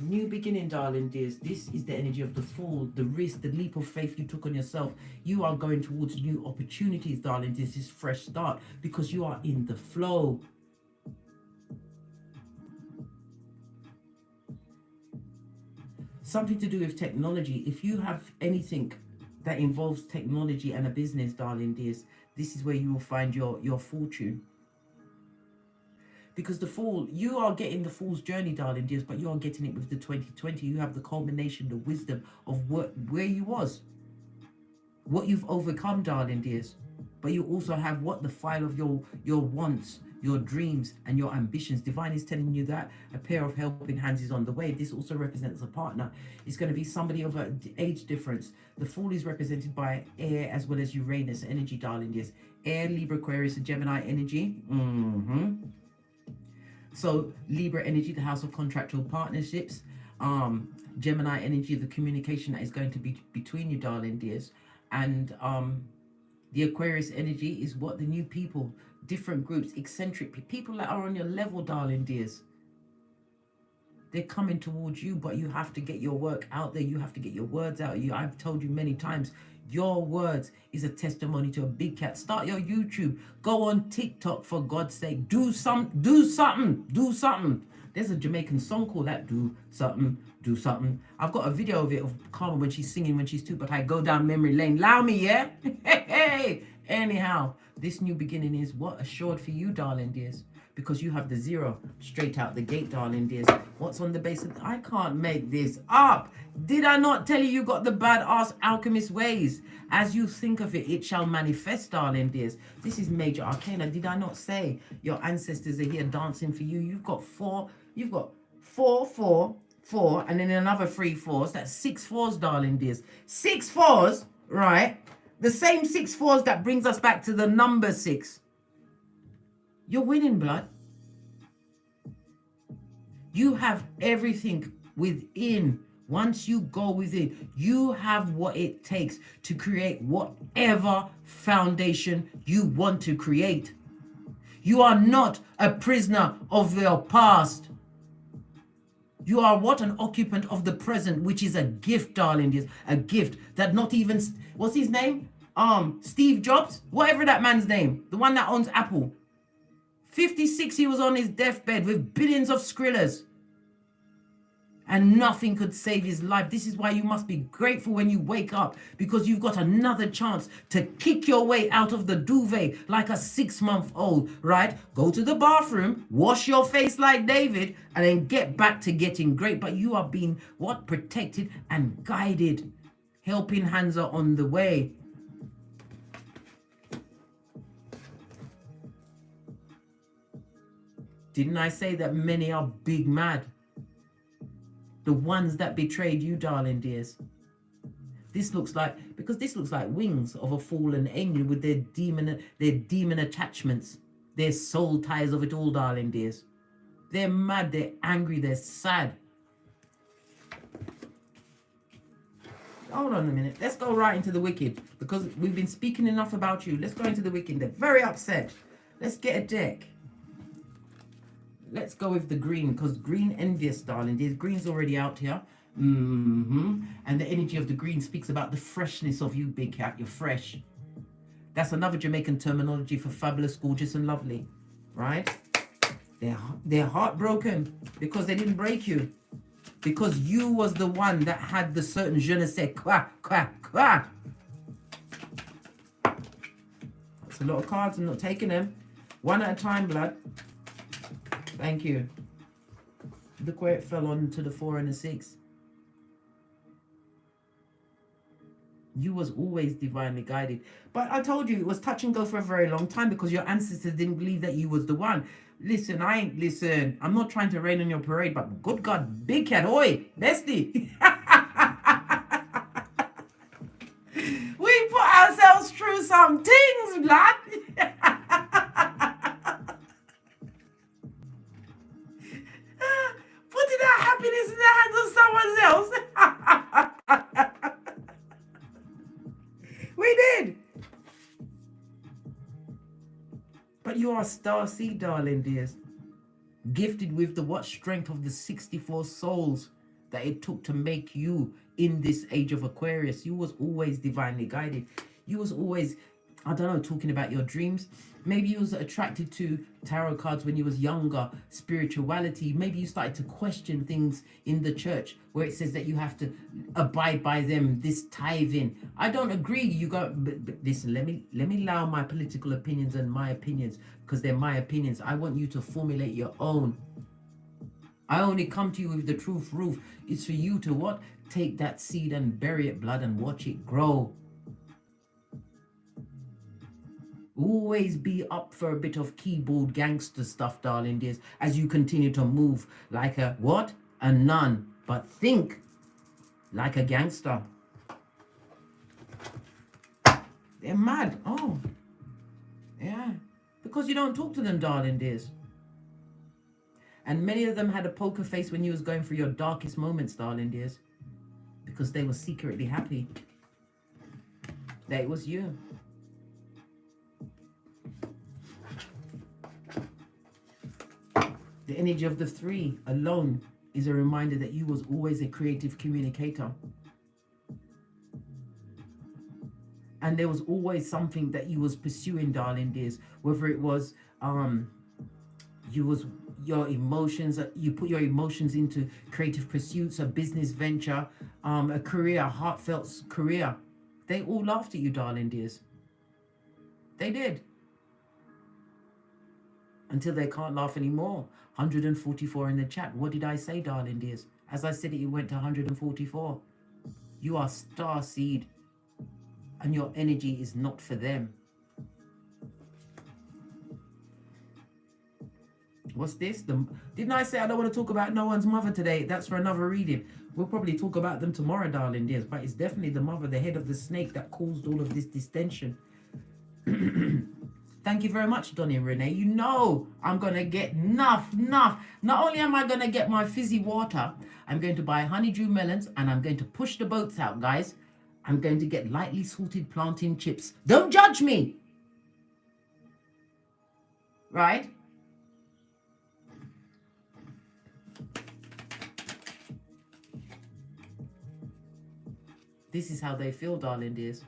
New beginning, darling dears. This is the energy of the Fool, the risk, the leap of faith you took on yourself. You are going towards new opportunities, darling. This is fresh start because you are in the flow. Something to do with technology. If you have anything that involves technology and a business, darling dears, this is where you will find your fortune. Because the Fool, you are getting the Fool's journey, darling dears, but you are getting it with the 2020. You have the culmination, the wisdom of where you was, what you've overcome, darling dears. But you also have what? The file of your wants, your dreams, and your ambitions. Divine is telling you that a pair of helping hands is on the way. This also represents a partner. It's going to be somebody of an age difference. The Fool is represented by air as well as Uranus energy, darling dears. Air, Libra, Aquarius, and Gemini energy. So Libra energy, the house of contractual partnerships. Gemini energy, the communication that is going to be between you, darling dears. And the Aquarius energy is what? The new people, different groups, eccentric people that are on your level, darling dears. They're coming towards you, but you have to get your work out there. You have to get your words out. I've told you many times, your words is a testimony to a big cat. Start your YouTube. Go on TikTok, for God's sake. Do something. There's a Jamaican song called that, do something, do something. I've got a video of it of Karma when she's singing when she's 2, but I go down memory lane. Allow me, yeah? Hey. Anyhow, this new beginning is what? Assured for you, darling dears. Because you have the 0 straight out the gate, darling dears. What's on the base of... I can't make this up. Did I not tell you got the badass alchemist ways? As you think of it, it shall manifest, darling dears. This is major arcana. Did I not say your ancestors are here dancing for you? You've got 4. You've got 4, 4, 4, and then another 3 4s. That's 6 4s, darling dears. 6 4s, right? The same 6 4s that brings us back to the number 6. You're winning, blood. You have everything within. Once you go within, you have what it takes to create whatever foundation you want to create. You are not a prisoner of your past. You are what? An occupant of the present, which is a gift, darling. Is a gift that not even... What's his name? Steve Jobs? Whatever that man's name. The one that owns Apple. 56, he was on his deathbed with billions of skrillers. And nothing could save his life. This is why you must be grateful when you wake up, because you've got another chance to kick your way out of the duvet like a 6-month-old, right? Go to the bathroom, wash your face like David, and then get back to getting great. But you are being, what? Protected and guided. Helping hands are on the way. Didn't I say that many are big mad? The ones that betrayed you, darling dears. This looks like, because this looks like wings of a fallen angel with their demon attachments, their soul ties of it all, darling dears. They're mad, they're angry, they're sad. Hold on a minute. Let's go right into the wicked, because we've been speaking enough about you. Let's go into the wicked. They're very upset. Let's get a deck. Let's go with the green, because green envious, darling. There's green's already out here. And the energy of the green speaks about the freshness of you, big cat. You're fresh. That's another Jamaican terminology for fabulous, gorgeous, and lovely, right? They're heartbroken because they didn't break you. Because you was the one that had the certain je ne sais quoi, quoi, quoi. That's a lot of cards. I'm not taking them. One at a time, blood. Thank you. Look where it fell on to the 4 and the 6. You was always divinely guided. But I told you it was touch and go for a very long time because your ancestors didn't believe that you was the one. Listen, I'm not trying to rain on your parade, but good God, big cat, oi, bestie. We put ourselves through some things, blood. Putting our happiness in the hands of someone else. We did. But you are STARSEED, darling dears. Gifted with the what strength of the 64 souls that it took to make you in this age of Aquarius. You was always divinely guided. You was always, I don't know, talking about your dreams. Maybe you was attracted to tarot cards when you was younger, spirituality. Maybe you started to question things in the church where it says that you have to abide by them, this tithing. I don't agree. You got, but listen, let me allow my political opinions and my opinions, because they're my opinions. I want you to formulate your own. I only come to you with the truth roof. It's for you to what? Take that seed and bury it, blood, and watch it grow. Always be up for a bit of keyboard gangster stuff, darling dears, as you continue to move like a what? A nun. But think like a gangster. They're mad. Oh, yeah. Because you don't talk to them, darling dears. And many of them had a poker face when you was going through your darkest moments, darling dears. Because they were secretly happy that it was you. The energy of the 3 alone is a reminder that you was always a creative communicator. And there was always something that you was pursuing, darling dears. Whether it was your emotions, you put your emotions into creative pursuits, a business venture, a career, a heartfelt career. They all laughed at you, darling dears. They did. Until they can't laugh anymore. 144 in the chat. What did I say, darling dears? As I said it, went to 144. You are STARSEED. And your energy is not for them. What's this? Didn't I say I don't want to talk about no one's mother today? That's for another reading. We'll probably talk about them tomorrow, darling dears. But it's definitely the mother, the head of the snake, that caused all of this distension. Thank you very much, Donnie and Renee. You know I'm going to get enough. Not only am I going to get my fizzy water, I'm going to buy honeydew melons and I'm going to push the boats out, guys. I'm going to get lightly salted plantain chips. Don't judge me. Right? This is how they feel, darling dears.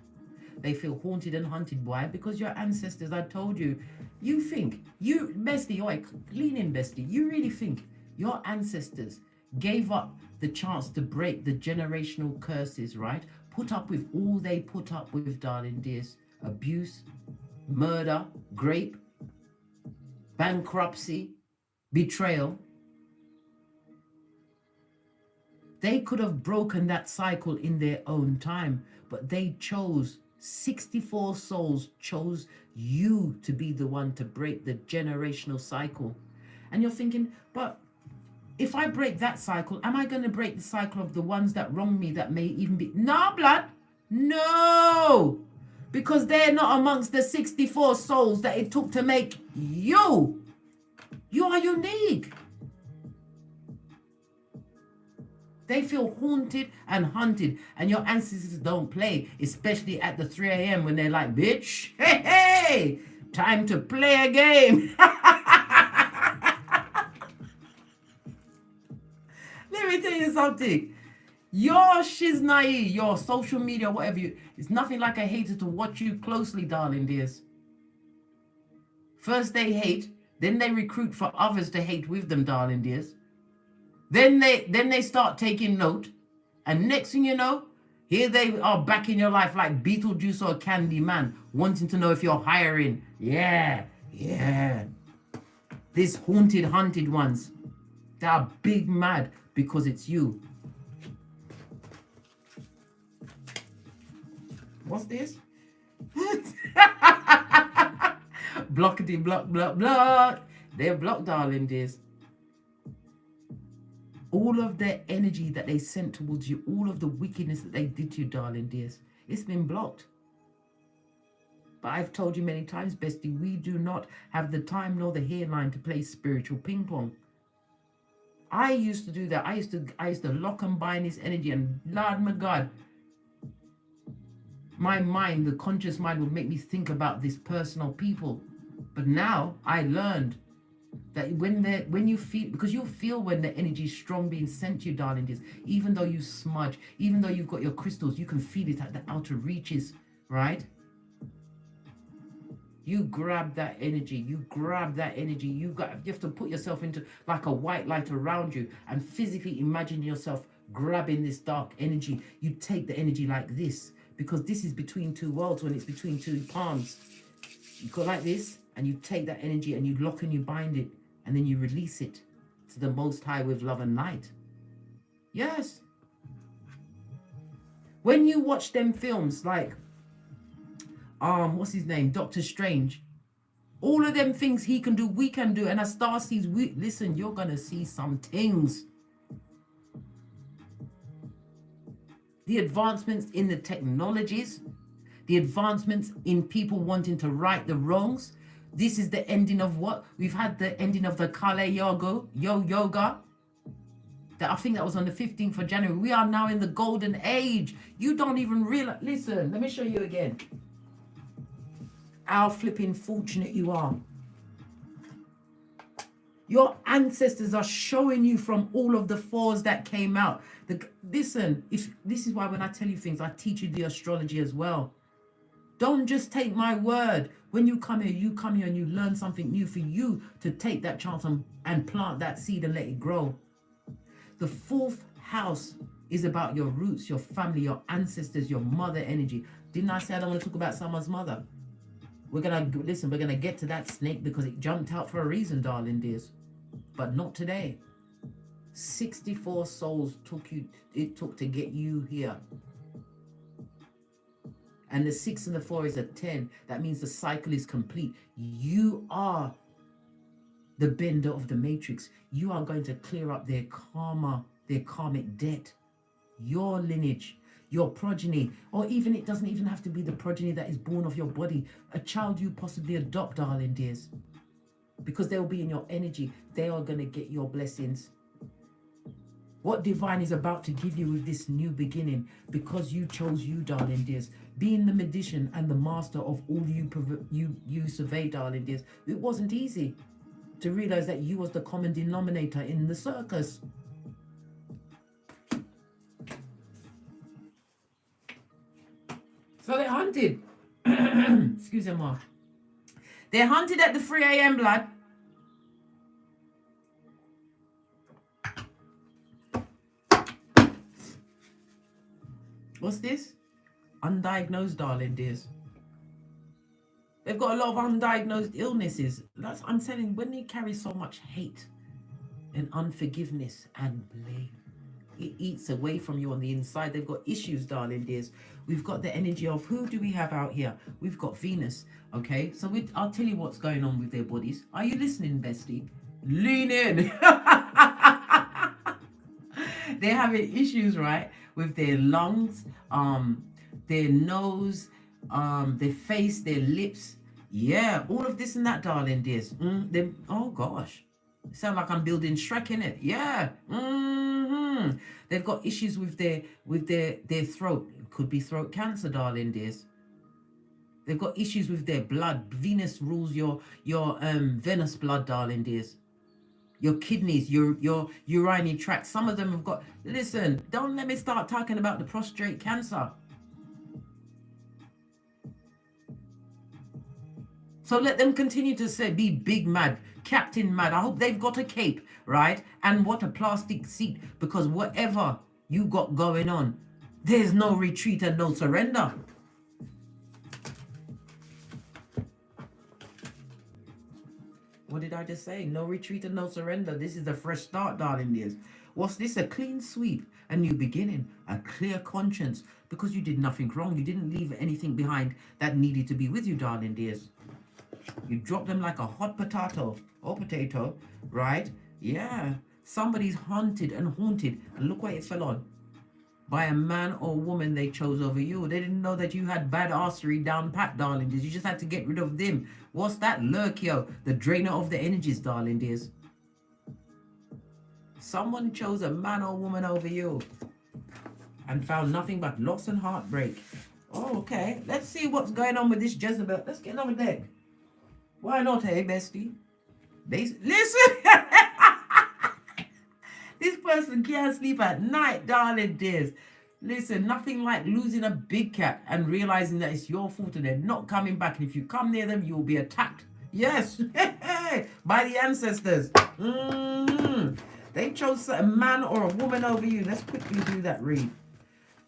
They feel haunted and hunted. Why? Because your ancestors, I told you, You think, bestie, lean in, bestie. You really think your ancestors gave up the chance to break the generational curses, right? Put up with all they put up with, darling dears. Abuse, murder, rape, bankruptcy, betrayal. They could have broken that cycle in their own time, but they chose, 64 souls chose you to be the one to break the generational cycle. And you're thinking, but if I break that cycle, am I going to break the cycle of the ones that wrong me that may even be... No, blood. No. Because they're not amongst the 64 souls that it took to make you. You are unique. They feel haunted and hunted, and your ancestors don't play, especially at the 3 a.m. when they're like, bitch, hey, time to play a game. Let me tell you something. Your shiznai, your social media, whatever it's nothing like a hater to watch you closely, darling dears. First they hate, then they recruit for others to hate with them, darling dears. Then they start taking note, and next thing you know, here they are back in your life like Beetlejuice or Candyman, wanting to know if you're hiring. Yeah. These haunted, hunted ones, they are big mad because it's you. What's this? Blockity, block. They're blocked, darling dears. All of their energy that they sent towards you, all of the wickedness that they did to you, darling dears, it's been blocked. But I've told you many times, bestie, we do not have the time nor the hairline to play spiritual ping pong. I used to do that. I used to lock and bind this energy, and Lord my God, my mind, the conscious mind, would make me think about this personal people. But now I learned that when you feel, because you'll feel when the energy is strong being sent to you, darling dears, even though you smudge, even though you've got your crystals, you can feel it at the outer reaches, right? You grab that energy, you have to put yourself into like a white light around you and physically imagine yourself grabbing this dark energy. You take the energy like this, because this is between two worlds. When it's between two palms, you go like this, and you take that energy and you lock and you bind it, and then you release it to the Most High with love and light. Yes. When you watch them films like, what's his name? Doctor Strange. All of them things he can do, we can do. And as STARSEED, listen, you're going to see some things. The advancements in the technologies, the advancements in people wanting to right the wrongs. This is the ending of what? We've had the ending of the Kali Yoga. I think that was on the 15th of January. We are now in the golden age. You don't even realize. Listen, let me show you again. How flipping fortunate you are. Your ancestors are showing you from all of the fours that came out. Listen, this is why when I tell you things, I teach you the astrology as well. Don't just take my word. When you come here and you learn something new, for you to take that chance and plant that seed and let it grow. The fourth house is about your roots, your family, your ancestors, your mother energy. Didn't I say I don't want to talk about someone's mother? We're going to get to that snake because it jumped out for a reason, darling dears. But not today. 64 souls it took to get you here. And the 6 and the 4 is a 10. That means the cycle is complete. You are the bender of the matrix. You are going to clear up their karma, their karmic debt. Your lineage, your progeny, or even it doesn't even have to be the progeny that is born of your body. A child you possibly adopt, darling dears. Because they'll be in your energy. They are going to get your blessings. What divine is about to give you with this new beginning, because you chose you, darling dears. Being the magician and the master of all you survey, darling dears. It wasn't easy to realize that you was the common denominator in the circus. So they hunted. Excuse me, Ma. They're hunted at the 3 a.m. blood. What's this? Undiagnosed, darling dears. They've got a lot of undiagnosed illnesses. I'm saying, when they carry so much hate and unforgiveness and blame, it eats away from you on the inside. They've got issues, darling dears. We've got the energy of, who do we have out here? We've got Venus, okay? So I'll tell you what's going on with their bodies. Are you listening, bestie? Lean in. They're having issues, right, with their lungs, their nose, their face, their lips. Yeah, all of this and that, darling dears. Oh gosh, sound like I'm building Shrek, innit? Yeah. They've got issues with their throat. It could be throat cancer, darling dears. They've got issues with their blood. Venus rules your venous blood, darling dears. Your kidneys, your urinary tract. Some of them have got, listen, don't let me start talking about the prostate cancer. So let them continue to say, be big mad, Captain Mad. I hope they've got a cape, right? And what a plastic seat, because whatever you got going on, there's no retreat and no surrender. What did I just say? No retreat and no surrender. This is a fresh start, darling dears. What's this? A clean sweep, a new beginning, a clear conscience, because you did nothing wrong. You didn't leave anything behind that needed to be with you, darling dears. You dropped them like a hot potato or potato, right? Yeah. Somebody's haunted and haunted, and look what it fell on. By a man or woman they chose over you. They didn't know that you had bad arsery down pat, darling dears. You just had to get rid of them. What's that? Lurkio, the drainer of the energies, darling dears. Someone chose a man or woman over you and found nothing but loss and heartbreak. Oh, okay. Let's see what's going on with this Jezebel. Let's get another deck. Why not, hey, bestie? Listen! This person can't sleep at night, darling dears. Listen, nothing like losing a big cat and realizing that it's your fault and they're not coming back. And if you come near them, you will be attacked. Yes, by the ancestors. They chose a man or a woman over you. Let's quickly do that read.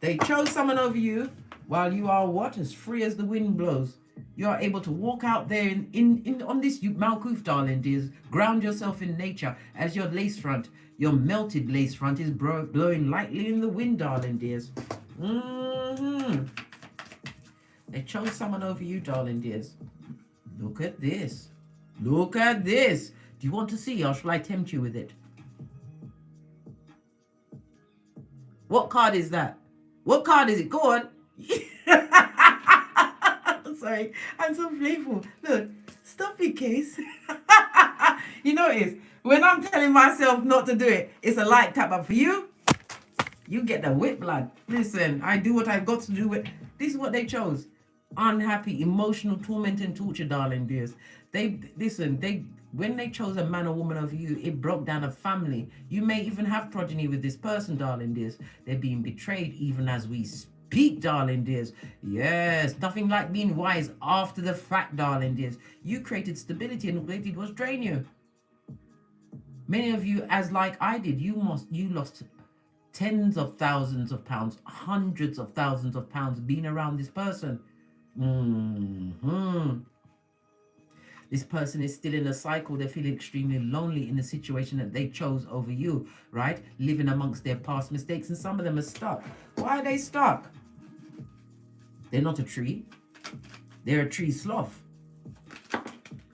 They chose someone over you while you are what? As free as the wind blows. You are able to walk out there on this Malkuth, darling dears. Ground yourself in nature as your lace front. Your melted lace front is blowing lightly in the wind, darling dears. They chose someone over you, darling dears. Look at this. Look at this. Do you want to see, or shall I tempt you with it? What card is that? What card is it? Go on. Sorry, I'm so playful. Look, stop it, Case. You know it is. When I'm telling myself not to do it, it's a light tap. But for you, you get the whip blood. Listen, I do what I've got to do. This is what they chose. Unhappy, emotional torment and torture, darling dears. When they chose a man or woman over you, it broke down a family. You may even have progeny with this person, darling dears. They're being betrayed even as we speak, darling dears. Yes, nothing like being wise after the fact, darling dears. You created stability and all they did was drain you. Many of you, as like I did, you lost tens of thousands of pounds, hundreds of thousands of pounds being around this person. This person is still in a cycle. They feel extremely lonely in the situation that they chose over you, right? Living amongst their past mistakes, and some of them are stuck. Why are they stuck? They're not a tree. They're a tree sloth.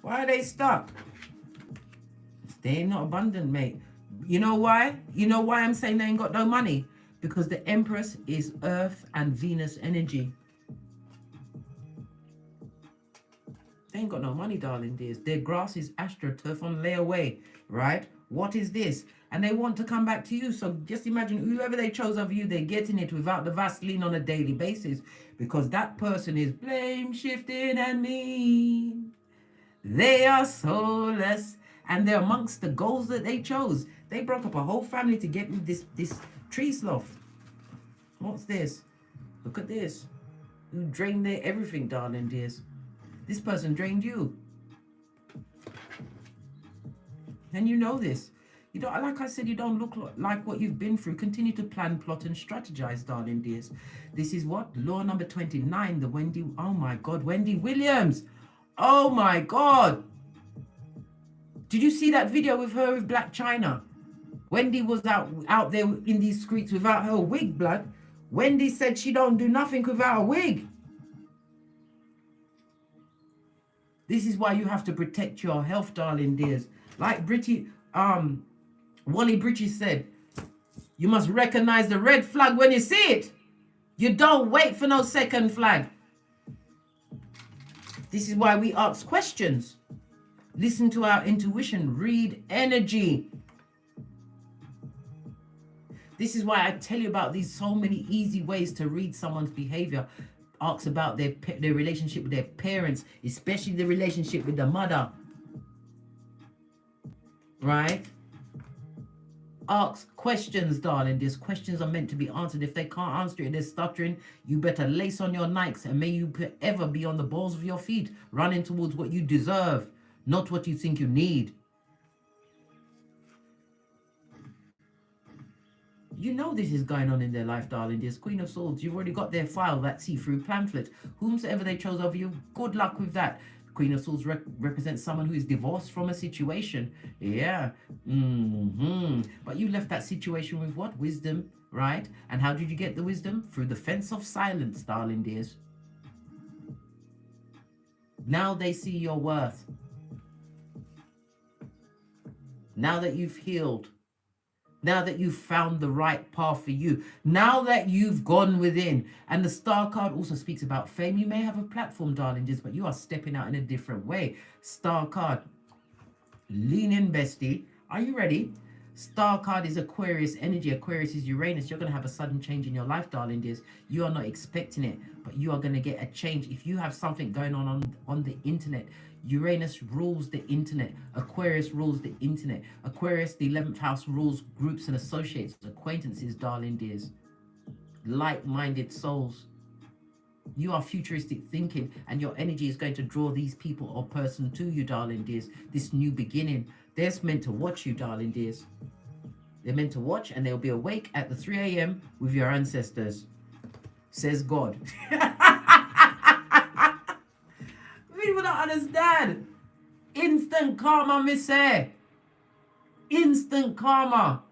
Why are they stuck? They ain't not abundant, mate. You know why? You know why I'm saying they ain't got no money? Because the Empress is Earth and Venus energy. They ain't got no money, darling dears. Their grass is astroturf on layaway, right? What is this? And they want to come back to you. So just imagine whoever they chose over you, they're getting it without the Vaseline on a daily basis. Because that person is blame shifting and mean. They are soulless. And they're amongst the goals that they chose. They broke up a whole family to get with this tree sloth. What's this? Look at this. You drained their everything, darling dears. This person drained you. And you know this. You don't, like I said, you don't look like what you've been through. Continue to plan, plot, and strategize, darling dears. This is what? Law number 29, the Wendy, oh my God, Wendy Williams. Oh my God. Did you see that video with her with Black China? Wendy was out there in these streets without her wig, blood. Wendy said she don't do nothing without a wig. This is why you have to protect your health, darling dears. Like Wally Bridges said, you must recognize the red flag when you see it. You don't wait for no second flag. This is why we ask questions. Listen to our intuition. Read energy. This is why I tell you about these so many easy ways to read someone's behavior. Ask about their relationship with their parents, especially the relationship with the mother. Right? Ask questions, darling. These questions are meant to be answered. If they can't answer it, they're stuttering. You better lace on your Nikes and may you ever be on the balls of your feet, running towards what you deserve, not what you think you need. You know this is going on in their life, darling. There's Queen of Swords. You've already got their file, that see-through pamphlet. Whomsoever they chose over you, good luck with that. Queen of Swords represents someone who is divorced from a situation. Yeah. But you left that situation with what? Wisdom, right? And how did you get the wisdom? Through the fence of silence, darling dears. Now they see your worth. Now that you've healed. Now that you've found the right path for you. Now that you've gone within. And the star card also speaks about fame. You may have a platform, darling dears, but you are stepping out in a different way. Star card. Lean in, bestie. Are you ready? Star card is Aquarius energy. Aquarius is Uranus. You're going to have a sudden change in your life, darling dears. You are not expecting it, but you are going to get a change. If you have something going on the internet, Uranus rules the internet. Aquarius rules the internet. Aquarius, the 11th house, rules groups and associates, acquaintances, darling dears. Like-minded souls. You are futuristic thinking, and your energy is going to draw these people or person to you, darling dears. This new beginning. They're meant to watch you, darling dears. They're meant to watch, and they'll be awake at the 3 a.m. with your ancestors, says God. People don't understand. Instant karma, miss. Instant karma.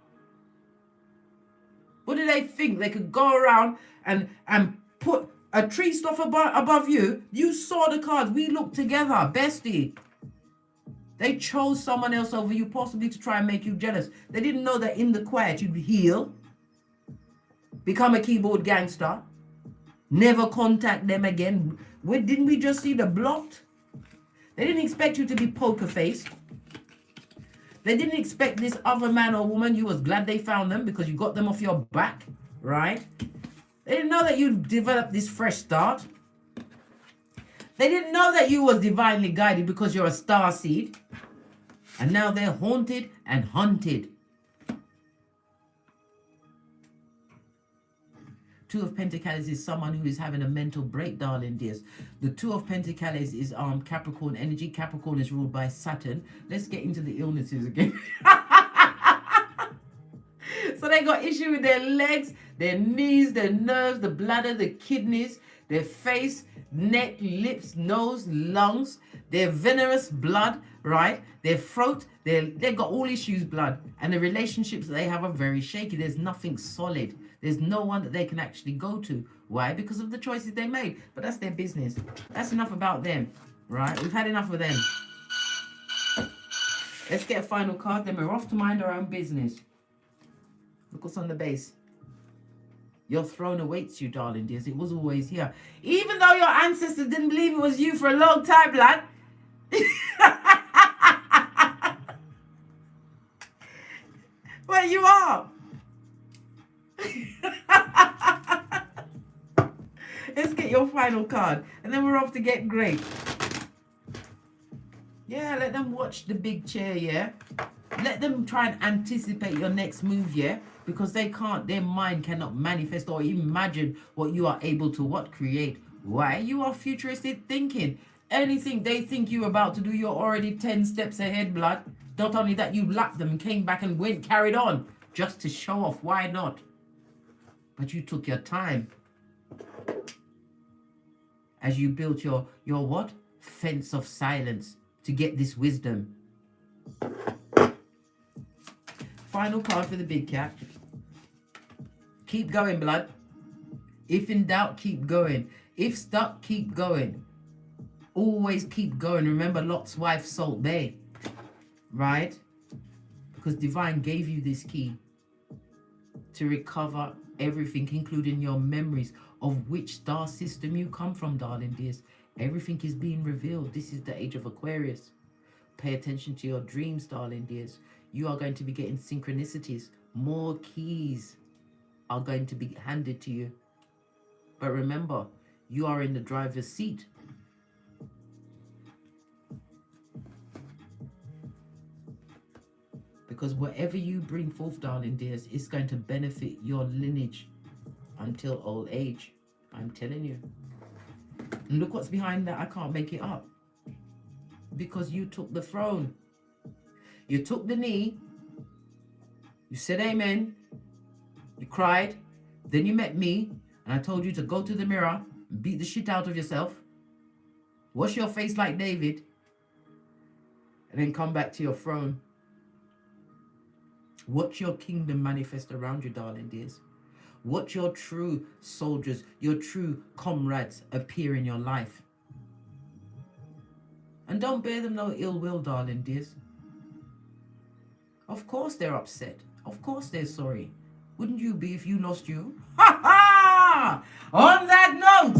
What do they think? They could go around and put a tree stuff above you. You saw the cards. We looked together, bestie. They chose someone else over you, possibly to try and make you jealous. They didn't know that in the quiet you'd heal, become a keyboard gangster, never contact them again. Didn't we just see the blocked? They didn't expect you to be poker faced. They didn't expect this other man or woman. You was glad they found them because you got them off your back, right? They didn't know that you'd develop this fresh start. They didn't know that you was divinely guided because you're a star seed. And now they're haunted and hunted. Two of Pentacles is someone who is having a mental break, darling dears. The Two of Pentacles is Capricorn energy. Capricorn is ruled by Saturn. Let's get into the illnesses again. So they got issue with their legs, their knees, their nerves, the bladder, the kidneys, their face, neck, lips, nose, lungs, their venomous blood, right? Their throat, they've got all issues, blood. And the relationships that they have are very shaky. There's nothing solid. There's no one that they can actually go to. Why? Because of the choices they made. But that's their business. That's enough about them, right? We've had enough of them. Let's get a final card, then we're off to mind our own business. Look what's on the base. Your throne awaits you, darling dears. It was always here. Even though your ancestors didn't believe it was you for a long time, lad. Well, you are. Let's get your final card. And then we're off to get great. Yeah, let them watch the big chair, yeah? Let them try and anticipate your next move, yeah? Because they can't, their mind cannot manifest or imagine what you are able to create. Why? You are futuristic thinking. Anything they think you're about to do, you're already 10 steps ahead, blood. Not only that, you lapped them and came back and carried on just to show off. Why not? But you took your time as you built your what? Fence of silence to get this wisdom. Final card for the big cat. Keep going, blood. If in doubt, keep going. If stuck, keep going. Always keep going. Remember Lot's wife, Salt Bay. Right? Because Divine gave you this key to recover everything, including your memories of which star system you come from, darling dears. Everything is being revealed. This is the age of Aquarius. Pay attention to your dreams, darling dears. You are going to be getting synchronicities. More keys are going to be handed to you. But remember, you are in the driver's seat. Because whatever you bring forth, darling dears, is going to benefit your lineage until old age. I'm telling you. And look what's behind that. I can't make it up. Because you took the throne. You took the knee. You said amen. You cried. Then you met me. And I told you to go to the mirror and beat the shit out of yourself. Wash your face like David. And then come back to your throne. Watch your kingdom manifest around you, darling dears. Watch your true soldiers, your true comrades appear in your life. And don't bear them no ill will, darling dears. Of course they're upset. Of course they're sorry. Wouldn't you be if you lost you? Ha ha! On that note,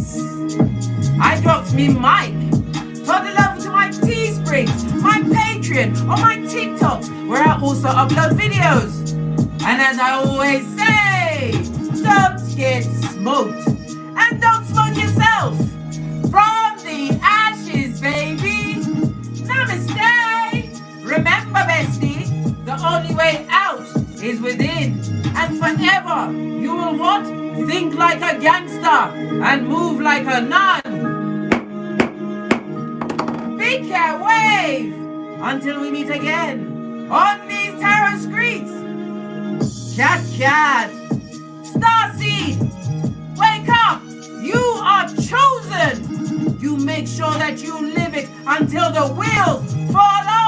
I dropped me mic. Toddle over to my Teesprings, my Patreon, or my TikTok, where I also upload videos. And as I always say, don't get smoked. And don't smoke yourself. From the ashes, baby. Namaste. Remember, bestie, the only way out is within. And forever, you will what? Think like a gangster and move like a nun. Big cat wave until we meet again on these tarot streets. Cat, Starseed, wake up! You are chosen. You make sure that you live it until the wheels fall off.